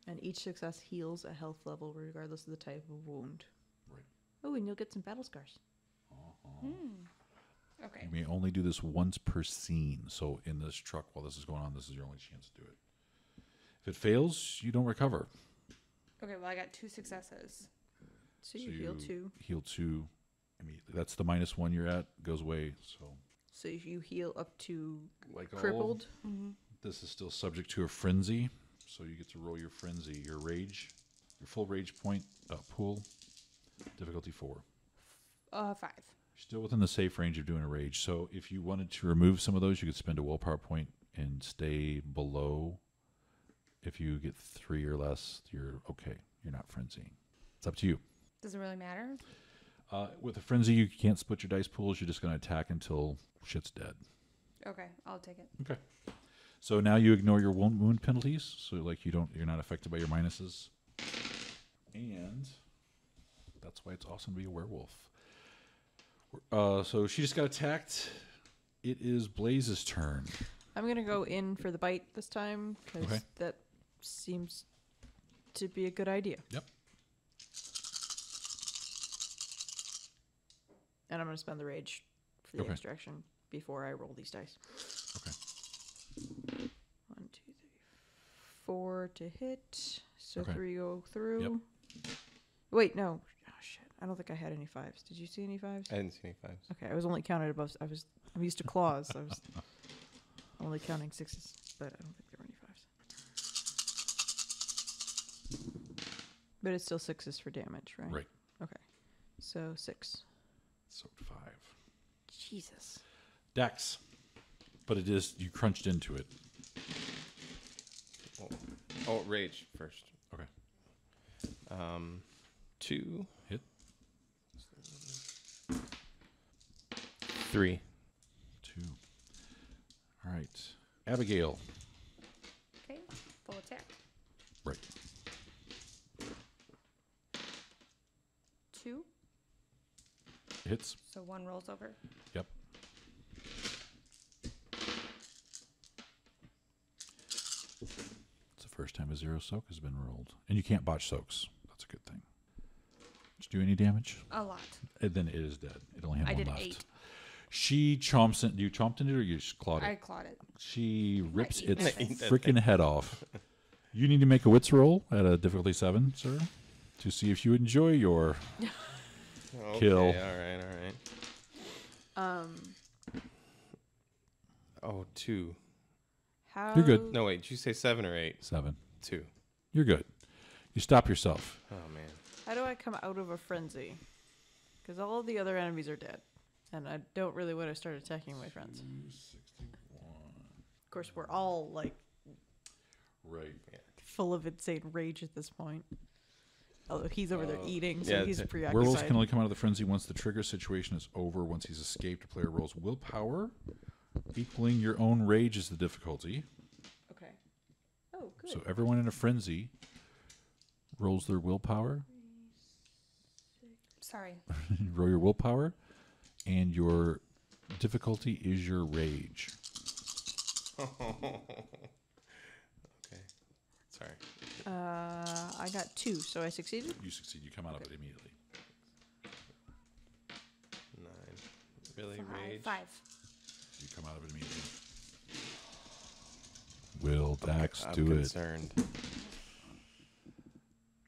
[SPEAKER 3] And each success heals a health level regardless of the type of wound.
[SPEAKER 1] Right.
[SPEAKER 3] Oh, and you'll get some battle scars.
[SPEAKER 4] Okay.
[SPEAKER 1] You may only do this once per scene. So in this truck, while this is going on, this is your only chance to do it. If it fails, you don't recover.
[SPEAKER 4] Okay, well, I got 2 successes.
[SPEAKER 3] So you heal 2.
[SPEAKER 1] Heal 2 immediately. That's the -1 you're at. Goes away.
[SPEAKER 3] So you heal up to
[SPEAKER 1] Like
[SPEAKER 3] crippled.
[SPEAKER 1] This is still subject to a frenzy. So you get to roll your frenzy, your rage, your full rage point pool. Difficulty 4.
[SPEAKER 4] 5.
[SPEAKER 1] You're still within the safe range of doing a rage. So if you wanted to remove some of those, you could spend a willpower point and stay below. If you get 3 or less, you're okay. You're not frenzying. It's up to you.
[SPEAKER 4] Does it really matter?
[SPEAKER 1] With a frenzy, you can't split your dice pools. You're just going to attack until shit's dead.
[SPEAKER 4] Okay, I'll take it.
[SPEAKER 1] Okay. So now you ignore your wound penalties. So like you're not affected by your minuses. And that's why it's awesome to be a werewolf. So she just got attacked. It is Blaze's turn.
[SPEAKER 3] I'm going to go in for the bite this time because that seems to be a good idea.
[SPEAKER 1] Yep.
[SPEAKER 3] And I'm going to spend the rage for the
[SPEAKER 1] Okay.
[SPEAKER 3] extraction before I roll these dice.
[SPEAKER 1] Okay.
[SPEAKER 3] 1, 2, 3, 4 to hit. So
[SPEAKER 1] Okay.
[SPEAKER 3] 3 go through.
[SPEAKER 1] Yep.
[SPEAKER 3] Wait, no. Oh, shit. I don't think I had any 5s. Did you see any 5s?
[SPEAKER 2] I didn't see any 5s.
[SPEAKER 3] Okay, I was only counted above. I'm used to claws. I was only counting 6s, but I don't think there were any 5s. But it's still 6s for damage, right?
[SPEAKER 1] Right.
[SPEAKER 3] Okay. So 6.
[SPEAKER 1] So 5.
[SPEAKER 3] Jesus.
[SPEAKER 1] Dex. But it is, you crunched into it.
[SPEAKER 2] Oh, rage first.
[SPEAKER 1] Okay.
[SPEAKER 2] 2.
[SPEAKER 1] Hit.
[SPEAKER 2] 3.
[SPEAKER 1] 2. All right. Abigail.
[SPEAKER 4] Okay, full attack.
[SPEAKER 1] Right.
[SPEAKER 4] 2.
[SPEAKER 1] Hits.
[SPEAKER 4] So 1 rolls over.
[SPEAKER 1] Yep. It's the first time a 0 soak has been rolled. And you can't botch soaks. That's a good thing. Did you do any damage?
[SPEAKER 4] A lot.
[SPEAKER 1] And then it is dead. It only had
[SPEAKER 4] I
[SPEAKER 1] one
[SPEAKER 4] did
[SPEAKER 1] left.
[SPEAKER 4] 8.
[SPEAKER 1] She chomps it. You chomped into it or you just clawed it?
[SPEAKER 4] I clawed it.
[SPEAKER 1] She rips
[SPEAKER 4] eat
[SPEAKER 1] its
[SPEAKER 4] that thing.
[SPEAKER 1] freaking head off. You need to make a wits roll at a difficulty 7, sir, to see if you enjoy your
[SPEAKER 2] Okay,
[SPEAKER 1] kill.
[SPEAKER 2] All right. Oh, 2.
[SPEAKER 3] How?
[SPEAKER 1] You're good.
[SPEAKER 2] No, wait. Did you say 7 or 8?
[SPEAKER 1] 7.
[SPEAKER 2] 2.
[SPEAKER 1] You're good. You stop yourself.
[SPEAKER 2] Oh, man.
[SPEAKER 3] How do I come out of a frenzy? Because all of the other enemies are dead. And I don't really want to start attacking my friends.
[SPEAKER 1] 261.
[SPEAKER 3] Of course, we're all, like,
[SPEAKER 1] Right.
[SPEAKER 3] full of insane rage at this point. Although he's over there eating, so
[SPEAKER 2] yeah,
[SPEAKER 3] he's
[SPEAKER 2] it's-
[SPEAKER 3] preoccupied.
[SPEAKER 1] Werewolves can only come out of the frenzy once the trigger situation is over. Once he's escaped, a player rolls willpower, equaling your own rage is the difficulty.
[SPEAKER 3] Okay. Oh, good.
[SPEAKER 1] So everyone in a frenzy rolls their willpower.
[SPEAKER 4] Sorry.
[SPEAKER 1] Roll your willpower, and your difficulty is your rage.
[SPEAKER 2] Okay. Sorry.
[SPEAKER 3] I got 2, so I succeeded.
[SPEAKER 1] You succeed. You come out of it immediately.
[SPEAKER 2] 9. Really? Rage?
[SPEAKER 4] 5.
[SPEAKER 1] You come out of it immediately. Will Dax
[SPEAKER 2] I'm
[SPEAKER 1] do
[SPEAKER 2] concerned.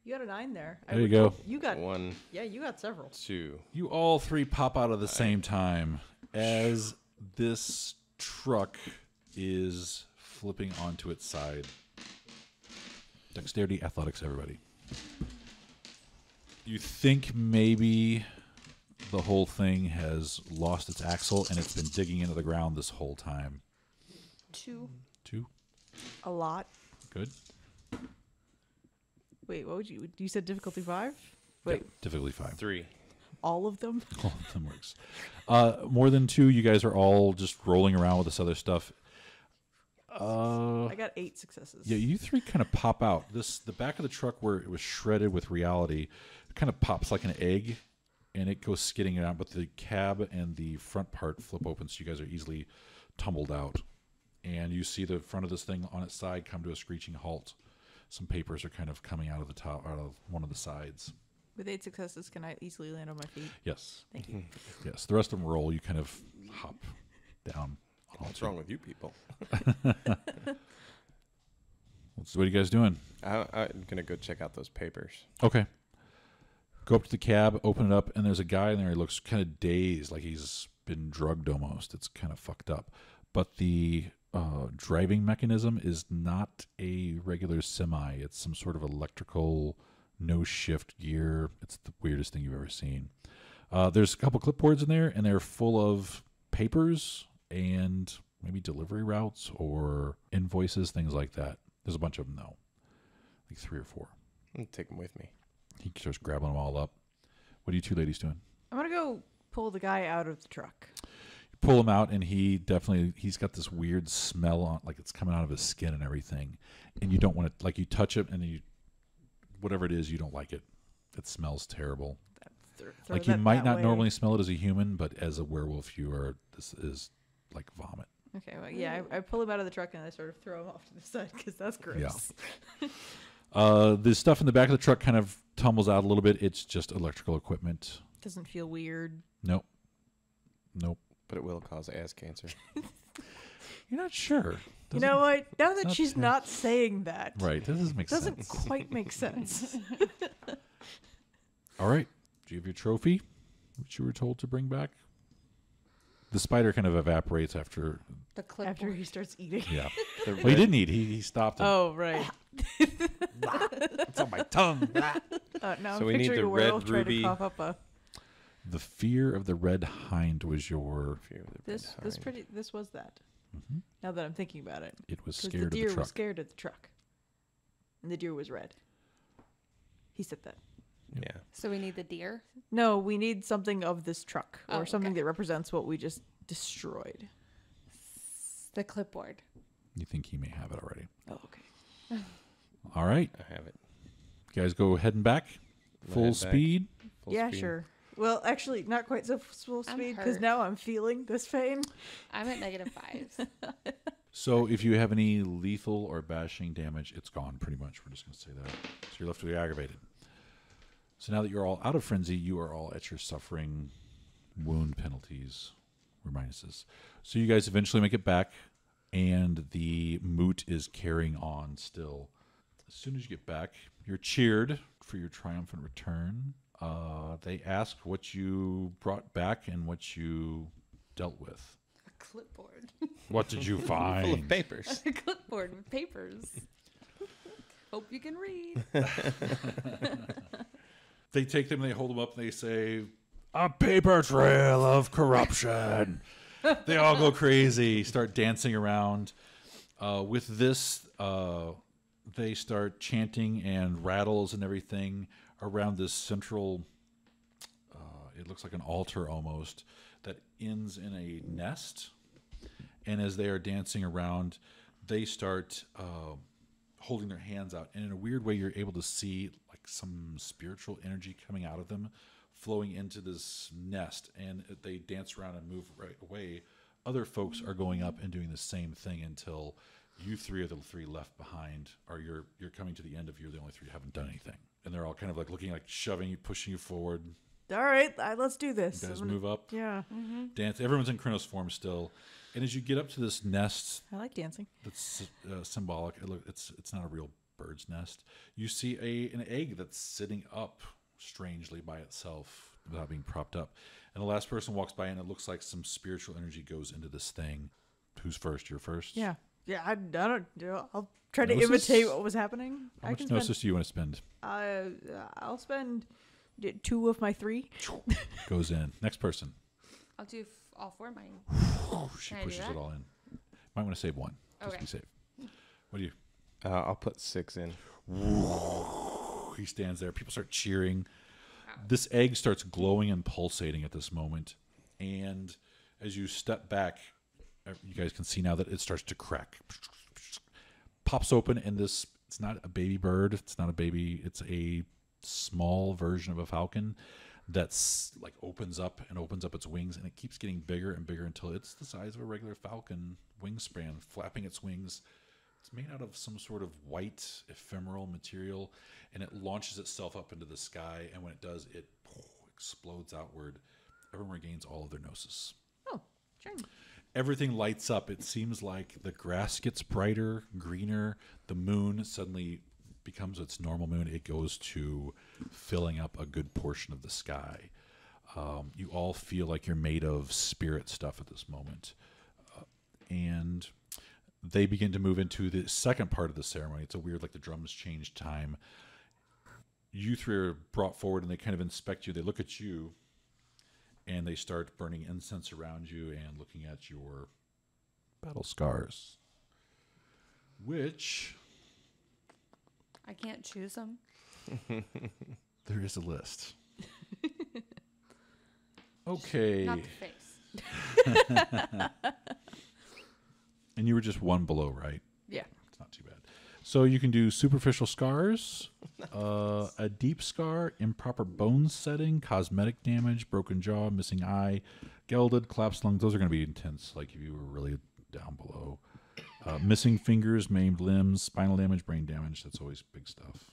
[SPEAKER 3] You got a 9 there.
[SPEAKER 1] There you go.
[SPEAKER 3] You got
[SPEAKER 2] 1,
[SPEAKER 3] Yeah, you got several.
[SPEAKER 2] 2.
[SPEAKER 1] You all three pop out at the same time as this truck is flipping onto its side. Dexterity, athletics, everybody. You think maybe the whole thing has lost its axle and it's been digging into the ground this whole time.
[SPEAKER 4] 2.
[SPEAKER 1] 2.
[SPEAKER 3] A lot.
[SPEAKER 1] Good.
[SPEAKER 3] Wait, what would you said difficulty 5? Wait,
[SPEAKER 1] Yep. Difficulty 5.
[SPEAKER 2] 3.
[SPEAKER 3] all of them?
[SPEAKER 1] All of them works. More than 2, you guys are all just rolling around with this other stuff.
[SPEAKER 3] I got 8 successes.
[SPEAKER 1] Yeah, you three kind of pop out. The back of the truck where it was shredded with reality kind of pops like an egg, and it goes skidding out. But the cab and the front part flip open, so you guys are easily tumbled out. And you see the front of this thing on its side come to a screeching halt. Some papers are kind of coming out of the top, out of one of the sides.
[SPEAKER 3] With 8 successes, can I easily land on my feet?
[SPEAKER 1] Yes.
[SPEAKER 3] Thank you.
[SPEAKER 1] Yes. The rest of them roll. You kind of hop down.
[SPEAKER 2] What's wrong with you people?
[SPEAKER 1] What are you guys doing?
[SPEAKER 2] I'm going to go check out those papers.
[SPEAKER 1] Okay. Go up to the cab, open it up, and there's a guy in there. He looks kind of dazed, like he's been drugged almost. It's kind of fucked up. But the driving mechanism is not a regular semi. It's some sort of electrical no-shift gear. It's the weirdest thing you've ever seen. There's a couple clipboards in there, and they're full of papers and maybe delivery routes or invoices, things like that. There's a bunch of them, though. Like 3 or 4.
[SPEAKER 2] I'm going to take them with me.
[SPEAKER 1] He starts grabbing them all up. What are you two ladies doing?
[SPEAKER 3] I'm going to go pull the guy out of the truck.
[SPEAKER 1] You pull him out, and he's got this weird smell on, like it's coming out of his skin and everything. And you don't want to, like, you touch it, and then whatever it is, you don't like it. It smells terrible.
[SPEAKER 3] Throw
[SPEAKER 1] Like, you
[SPEAKER 3] that
[SPEAKER 1] might
[SPEAKER 3] that
[SPEAKER 1] not
[SPEAKER 3] way.
[SPEAKER 1] normally smell it as a human, but as a werewolf, this is like vomit.
[SPEAKER 3] Okay, well, yeah, I pull him out of the truck and I sort of throw him off to the side because that's gross.
[SPEAKER 1] Yeah. The stuff in the back of the truck kind of tumbles out a little bit. It's just electrical equipment.
[SPEAKER 3] Doesn't feel weird.
[SPEAKER 1] Nope.
[SPEAKER 2] But it will cause ass cancer.
[SPEAKER 1] You're not sure.
[SPEAKER 3] You know what? Now that
[SPEAKER 1] not
[SPEAKER 3] she's
[SPEAKER 1] fair.
[SPEAKER 3] not saying that,
[SPEAKER 1] Right. That doesn't make
[SPEAKER 3] doesn't
[SPEAKER 1] sense.
[SPEAKER 3] quite make sense.
[SPEAKER 1] All right. Do you have your trophy, which you were told to bring back? The spider kind of evaporates after.
[SPEAKER 4] The clipboard.
[SPEAKER 3] After he starts eating.
[SPEAKER 1] Yeah.
[SPEAKER 2] The
[SPEAKER 1] Well, he didn't eat. He stopped him.
[SPEAKER 3] Oh, right.
[SPEAKER 1] It's on my tongue.
[SPEAKER 3] Now
[SPEAKER 2] So
[SPEAKER 3] I'm
[SPEAKER 2] we need
[SPEAKER 3] picturing
[SPEAKER 2] the
[SPEAKER 3] a werewolf
[SPEAKER 2] red
[SPEAKER 3] trying
[SPEAKER 2] ruby.
[SPEAKER 3] to cough up a.
[SPEAKER 1] The fear of the red hind was your.
[SPEAKER 2] Fear of the
[SPEAKER 3] This
[SPEAKER 2] red hind.
[SPEAKER 3] this was that. Now that I'm thinking about it,
[SPEAKER 1] It was
[SPEAKER 3] 'cause
[SPEAKER 1] scared
[SPEAKER 3] the
[SPEAKER 1] of the
[SPEAKER 3] deer
[SPEAKER 1] truck.
[SPEAKER 3] was scared of the truck, and the deer was red. He said that.
[SPEAKER 2] Yeah.
[SPEAKER 4] So we need the deer.
[SPEAKER 3] No, we need something of this truck or
[SPEAKER 4] Oh,
[SPEAKER 3] something
[SPEAKER 4] okay.
[SPEAKER 3] that represents what we just destroyed.
[SPEAKER 4] The clipboard.
[SPEAKER 1] You think he may have it already.
[SPEAKER 3] Oh, okay.
[SPEAKER 1] All right.
[SPEAKER 2] I have it.
[SPEAKER 1] You guys go heading back.
[SPEAKER 2] We'll
[SPEAKER 1] Full
[SPEAKER 2] head back.
[SPEAKER 1] speed.
[SPEAKER 2] Full
[SPEAKER 3] Yeah,
[SPEAKER 2] speed.
[SPEAKER 3] sure. Well, actually, not quite so full
[SPEAKER 4] I'm
[SPEAKER 3] speed because
[SPEAKER 4] hurt.
[SPEAKER 3] now I'm feeling this pain.
[SPEAKER 4] I'm at -5s.
[SPEAKER 1] So if you have any lethal or bashing damage, it's gone pretty much. We're just going to say that. So you're left to be aggravated. So now that you're all out of frenzy, you are all at your suffering wound penalties or minuses. So you guys eventually make it back, and the moot is carrying on still. As soon as you get back, you're cheered for your triumphant return. They ask what you brought back and what you dealt with.
[SPEAKER 4] A clipboard.
[SPEAKER 1] What did you
[SPEAKER 2] Full of
[SPEAKER 1] find?
[SPEAKER 2] papers.
[SPEAKER 4] A clipboard with papers. Hope you can read.
[SPEAKER 1] They take them, they hold them up, and they say, "A paper trail of corruption." They all go crazy, start dancing around. With this, they start chanting and rattles and everything around this central, it looks like an altar almost, that ends in a nest. And as they are dancing around, they start holding their hands out. And in a weird way, you're able to see like some spiritual energy coming out of them, flowing into this nest. And they dance around and move right away. Other folks are going up and doing the same thing until you three are the 3 left behind, or you're coming to the end of you're the only 3 who haven't done anything. And they're all kind of like looking, like shoving you, pushing you forward.
[SPEAKER 3] All right, let's do this.
[SPEAKER 1] You guys
[SPEAKER 3] I'm gonna-
[SPEAKER 1] move up,
[SPEAKER 3] Yeah,
[SPEAKER 1] dance. Everyone's in Kronos form still. And as you get up to this nest
[SPEAKER 3] I like dancing.
[SPEAKER 1] that's symbolic, it's not a real bird's nest. You see an egg that's sitting up strangely by itself without being propped up. And the last person walks by, and it looks like some spiritual energy goes into this thing. Who's first? You're first?
[SPEAKER 3] Yeah. Yeah, I don't know. I'll try to
[SPEAKER 1] Gnosis?
[SPEAKER 3] imitate what was happening.
[SPEAKER 1] How much gnosis do you want to spend?
[SPEAKER 3] I'll spend 2 of my 3.
[SPEAKER 1] Goes in. Next person.
[SPEAKER 4] I'll do all 4 of mine.
[SPEAKER 1] She
[SPEAKER 4] Can I do
[SPEAKER 1] pushes
[SPEAKER 4] that?
[SPEAKER 1] it all in. Might want to save 1. Just
[SPEAKER 4] Okay.
[SPEAKER 1] be safe. What do you?
[SPEAKER 2] I'll put 6 in.
[SPEAKER 1] He stands there. People start cheering. This egg starts glowing and pulsating at this moment. And as you step back, you guys can see now that it starts to crack. Pops open, and it's not a baby bird. It's not a baby. It's a small version of a falcon that's like opens up its wings, and it keeps getting bigger and bigger until it's the size of a regular falcon wingspan, flapping its wings. It's made out of some sort of white ephemeral material, and it launches itself up into the sky, and when it does, it explodes outward. Everyone regains all of their gnosis.
[SPEAKER 3] Oh, sure.
[SPEAKER 1] Everything lights up. It seems like the grass gets brighter, greener. The moon suddenly becomes its normal moon. It goes to filling up a good portion of the sky. You all feel like you're made of spirit stuff at this moment. And they begin to move into the second part of the ceremony. It's a weird, like the drums change time. You 3 are brought forward, and they kind of inspect you. They look at you, and they start burning incense around you and looking at your battle scars, which
[SPEAKER 4] I can't choose them.
[SPEAKER 1] there is a list. Okay.
[SPEAKER 4] Not the face.
[SPEAKER 1] And you were just 1 below, right?
[SPEAKER 3] Yeah.
[SPEAKER 1] It's not too bad. So you can do superficial scars, a deep scar, improper bone setting, cosmetic damage, broken jaw, missing eye, gelded, collapsed lungs. Those are going to be intense, like if you were really down below. Missing fingers, maimed limbs, spinal damage, brain damage. That's always big stuff.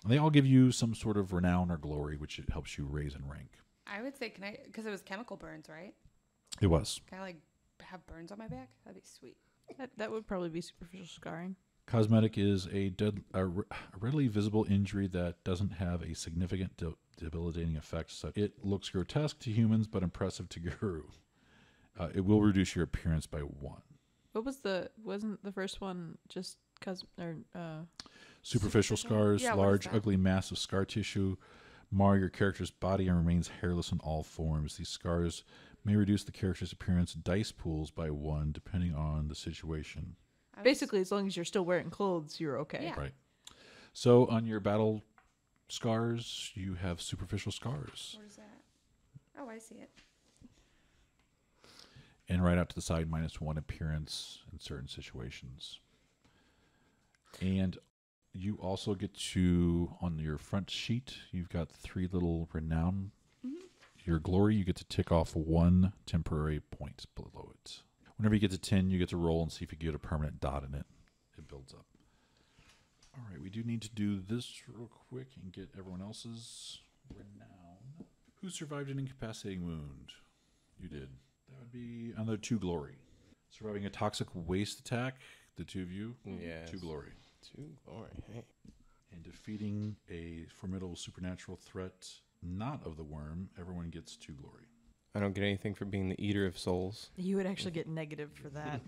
[SPEAKER 1] And they all give you some sort of renown or glory, which it helps you raise in rank.
[SPEAKER 4] I would say, because it was chemical burns, right?
[SPEAKER 1] It was.
[SPEAKER 4] Can I like have burns on my back? That'd be sweet.
[SPEAKER 3] That would probably be superficial scarring.
[SPEAKER 1] Cosmetic is a readily visible injury that doesn't have a significant debilitating effect. So it looks grotesque to humans, but impressive to Guru. It will reduce your appearance by 1.
[SPEAKER 3] Wasn't the first one just
[SPEAKER 1] Superficial scars,
[SPEAKER 4] Yeah, what is
[SPEAKER 1] large,
[SPEAKER 4] that?
[SPEAKER 1] ugly mass of scar tissue, mar your character's body and remains hairless in all forms. These scars may reduce the character's appearance dice pools by 1, depending on the situation.
[SPEAKER 3] basically as long as you're still wearing clothes, you're okay.
[SPEAKER 4] Yeah.
[SPEAKER 1] Right. So on your battle scars, you have superficial scars.
[SPEAKER 4] Where's that? Oh, I see it.
[SPEAKER 1] And right out to the side, -1 appearance in certain situations. And you also get to, on your front sheet, you've got 3 little renown. Your glory, you get to tick off 1 temporary point below it. Whenever you get to 10, you get to roll and see if you get a permanent dot in it. It builds up. All right, we do need to do this real quick and get everyone else's renown. Who survived an incapacitating wound? You did. That would be another 2 glory. Surviving a toxic waste attack, the 2 of you.
[SPEAKER 2] Yes.
[SPEAKER 1] 2 glory.
[SPEAKER 2] 2 glory. Hey.
[SPEAKER 1] And defeating a formidable supernatural threat, not of the worm, everyone gets 2 glory.
[SPEAKER 2] I don't get anything for being the eater of souls.
[SPEAKER 3] You would actually get negative for that.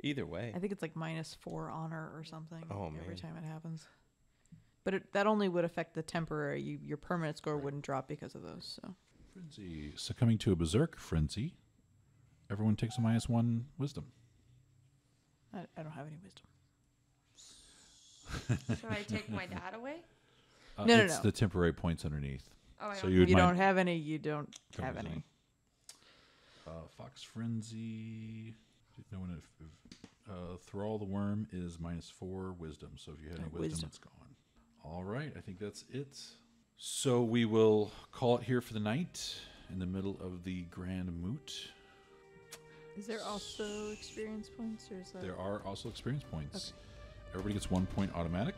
[SPEAKER 2] Either way.
[SPEAKER 3] I think it's like -4 honor or something
[SPEAKER 2] Oh,
[SPEAKER 3] every
[SPEAKER 2] man.
[SPEAKER 3] time it happens. But that only would affect the temporary. Your permanent score wouldn't drop because of those. So
[SPEAKER 1] Frenzy. Succumbing to a berserk frenzy, everyone takes a -1 wisdom.
[SPEAKER 3] I don't have any wisdom.
[SPEAKER 4] Should I take my dad away?
[SPEAKER 3] No.
[SPEAKER 1] It's the temporary points underneath.
[SPEAKER 4] Oh, I
[SPEAKER 1] So
[SPEAKER 4] don't
[SPEAKER 1] you would
[SPEAKER 3] You
[SPEAKER 1] mind-
[SPEAKER 3] don't have any. You don't
[SPEAKER 1] Don't
[SPEAKER 3] have
[SPEAKER 1] use
[SPEAKER 3] any.
[SPEAKER 1] Fox frenzy. No one. Thrall the worm is -4 wisdom. So if you had any wisdom,
[SPEAKER 3] Wisdom.
[SPEAKER 1] it's gone. All right, I think that's it. So we will call it here for the night in the middle of the grand moot.
[SPEAKER 3] Is there also experience points, or is that?
[SPEAKER 1] There are also experience points.
[SPEAKER 3] Okay.
[SPEAKER 1] Everybody gets 1 point automatic.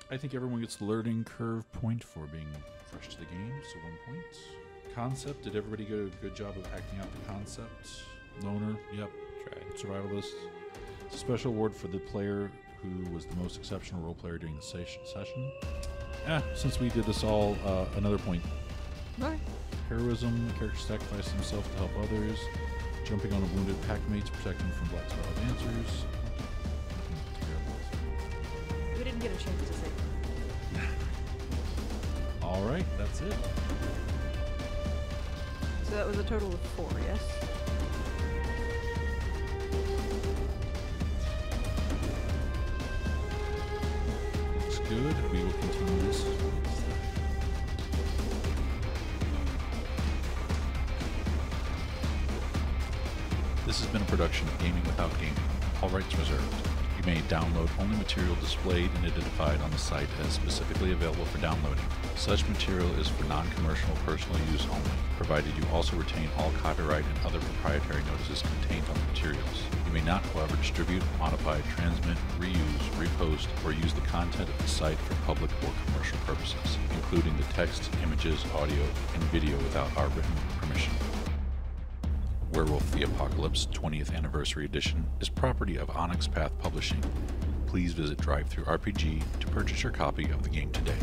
[SPEAKER 1] I think everyone gets the learning curve point for being fresh to the game, so 1 point. Concept, did everybody do a good job of acting out the concept? Loner, yep.
[SPEAKER 2] Tried.
[SPEAKER 1] Survivalist. Special award for the player who was the most exceptional role player during the session. Since we did this all, another point.
[SPEAKER 3] Okay.
[SPEAKER 1] Heroism, the character sacrificed himself to help others. Jumping on a wounded packmate to protect him from black spiral dancers.
[SPEAKER 3] We didn't get a chance to say.
[SPEAKER 1] Alright, that's it.
[SPEAKER 3] So that was a total of 4, yes?
[SPEAKER 1] Looks good. We will continue this. This has been a production of Gaming Without Gaming. All rights reserved. You may download only material displayed and identified on the site as specifically available for downloading. Such material is for non-commercial personal use only, provided you also retain all copyright and other proprietary notices contained on the materials. You may not, however, distribute, modify, transmit, reuse, repost, or use the content of the site for public or commercial purposes, including the text, images, audio, and video without our written permission. Werewolf the Apocalypse 20th Anniversary Edition is property of Onyx Path Publishing. Please visit DriveThruRPG to purchase your copy of the game today.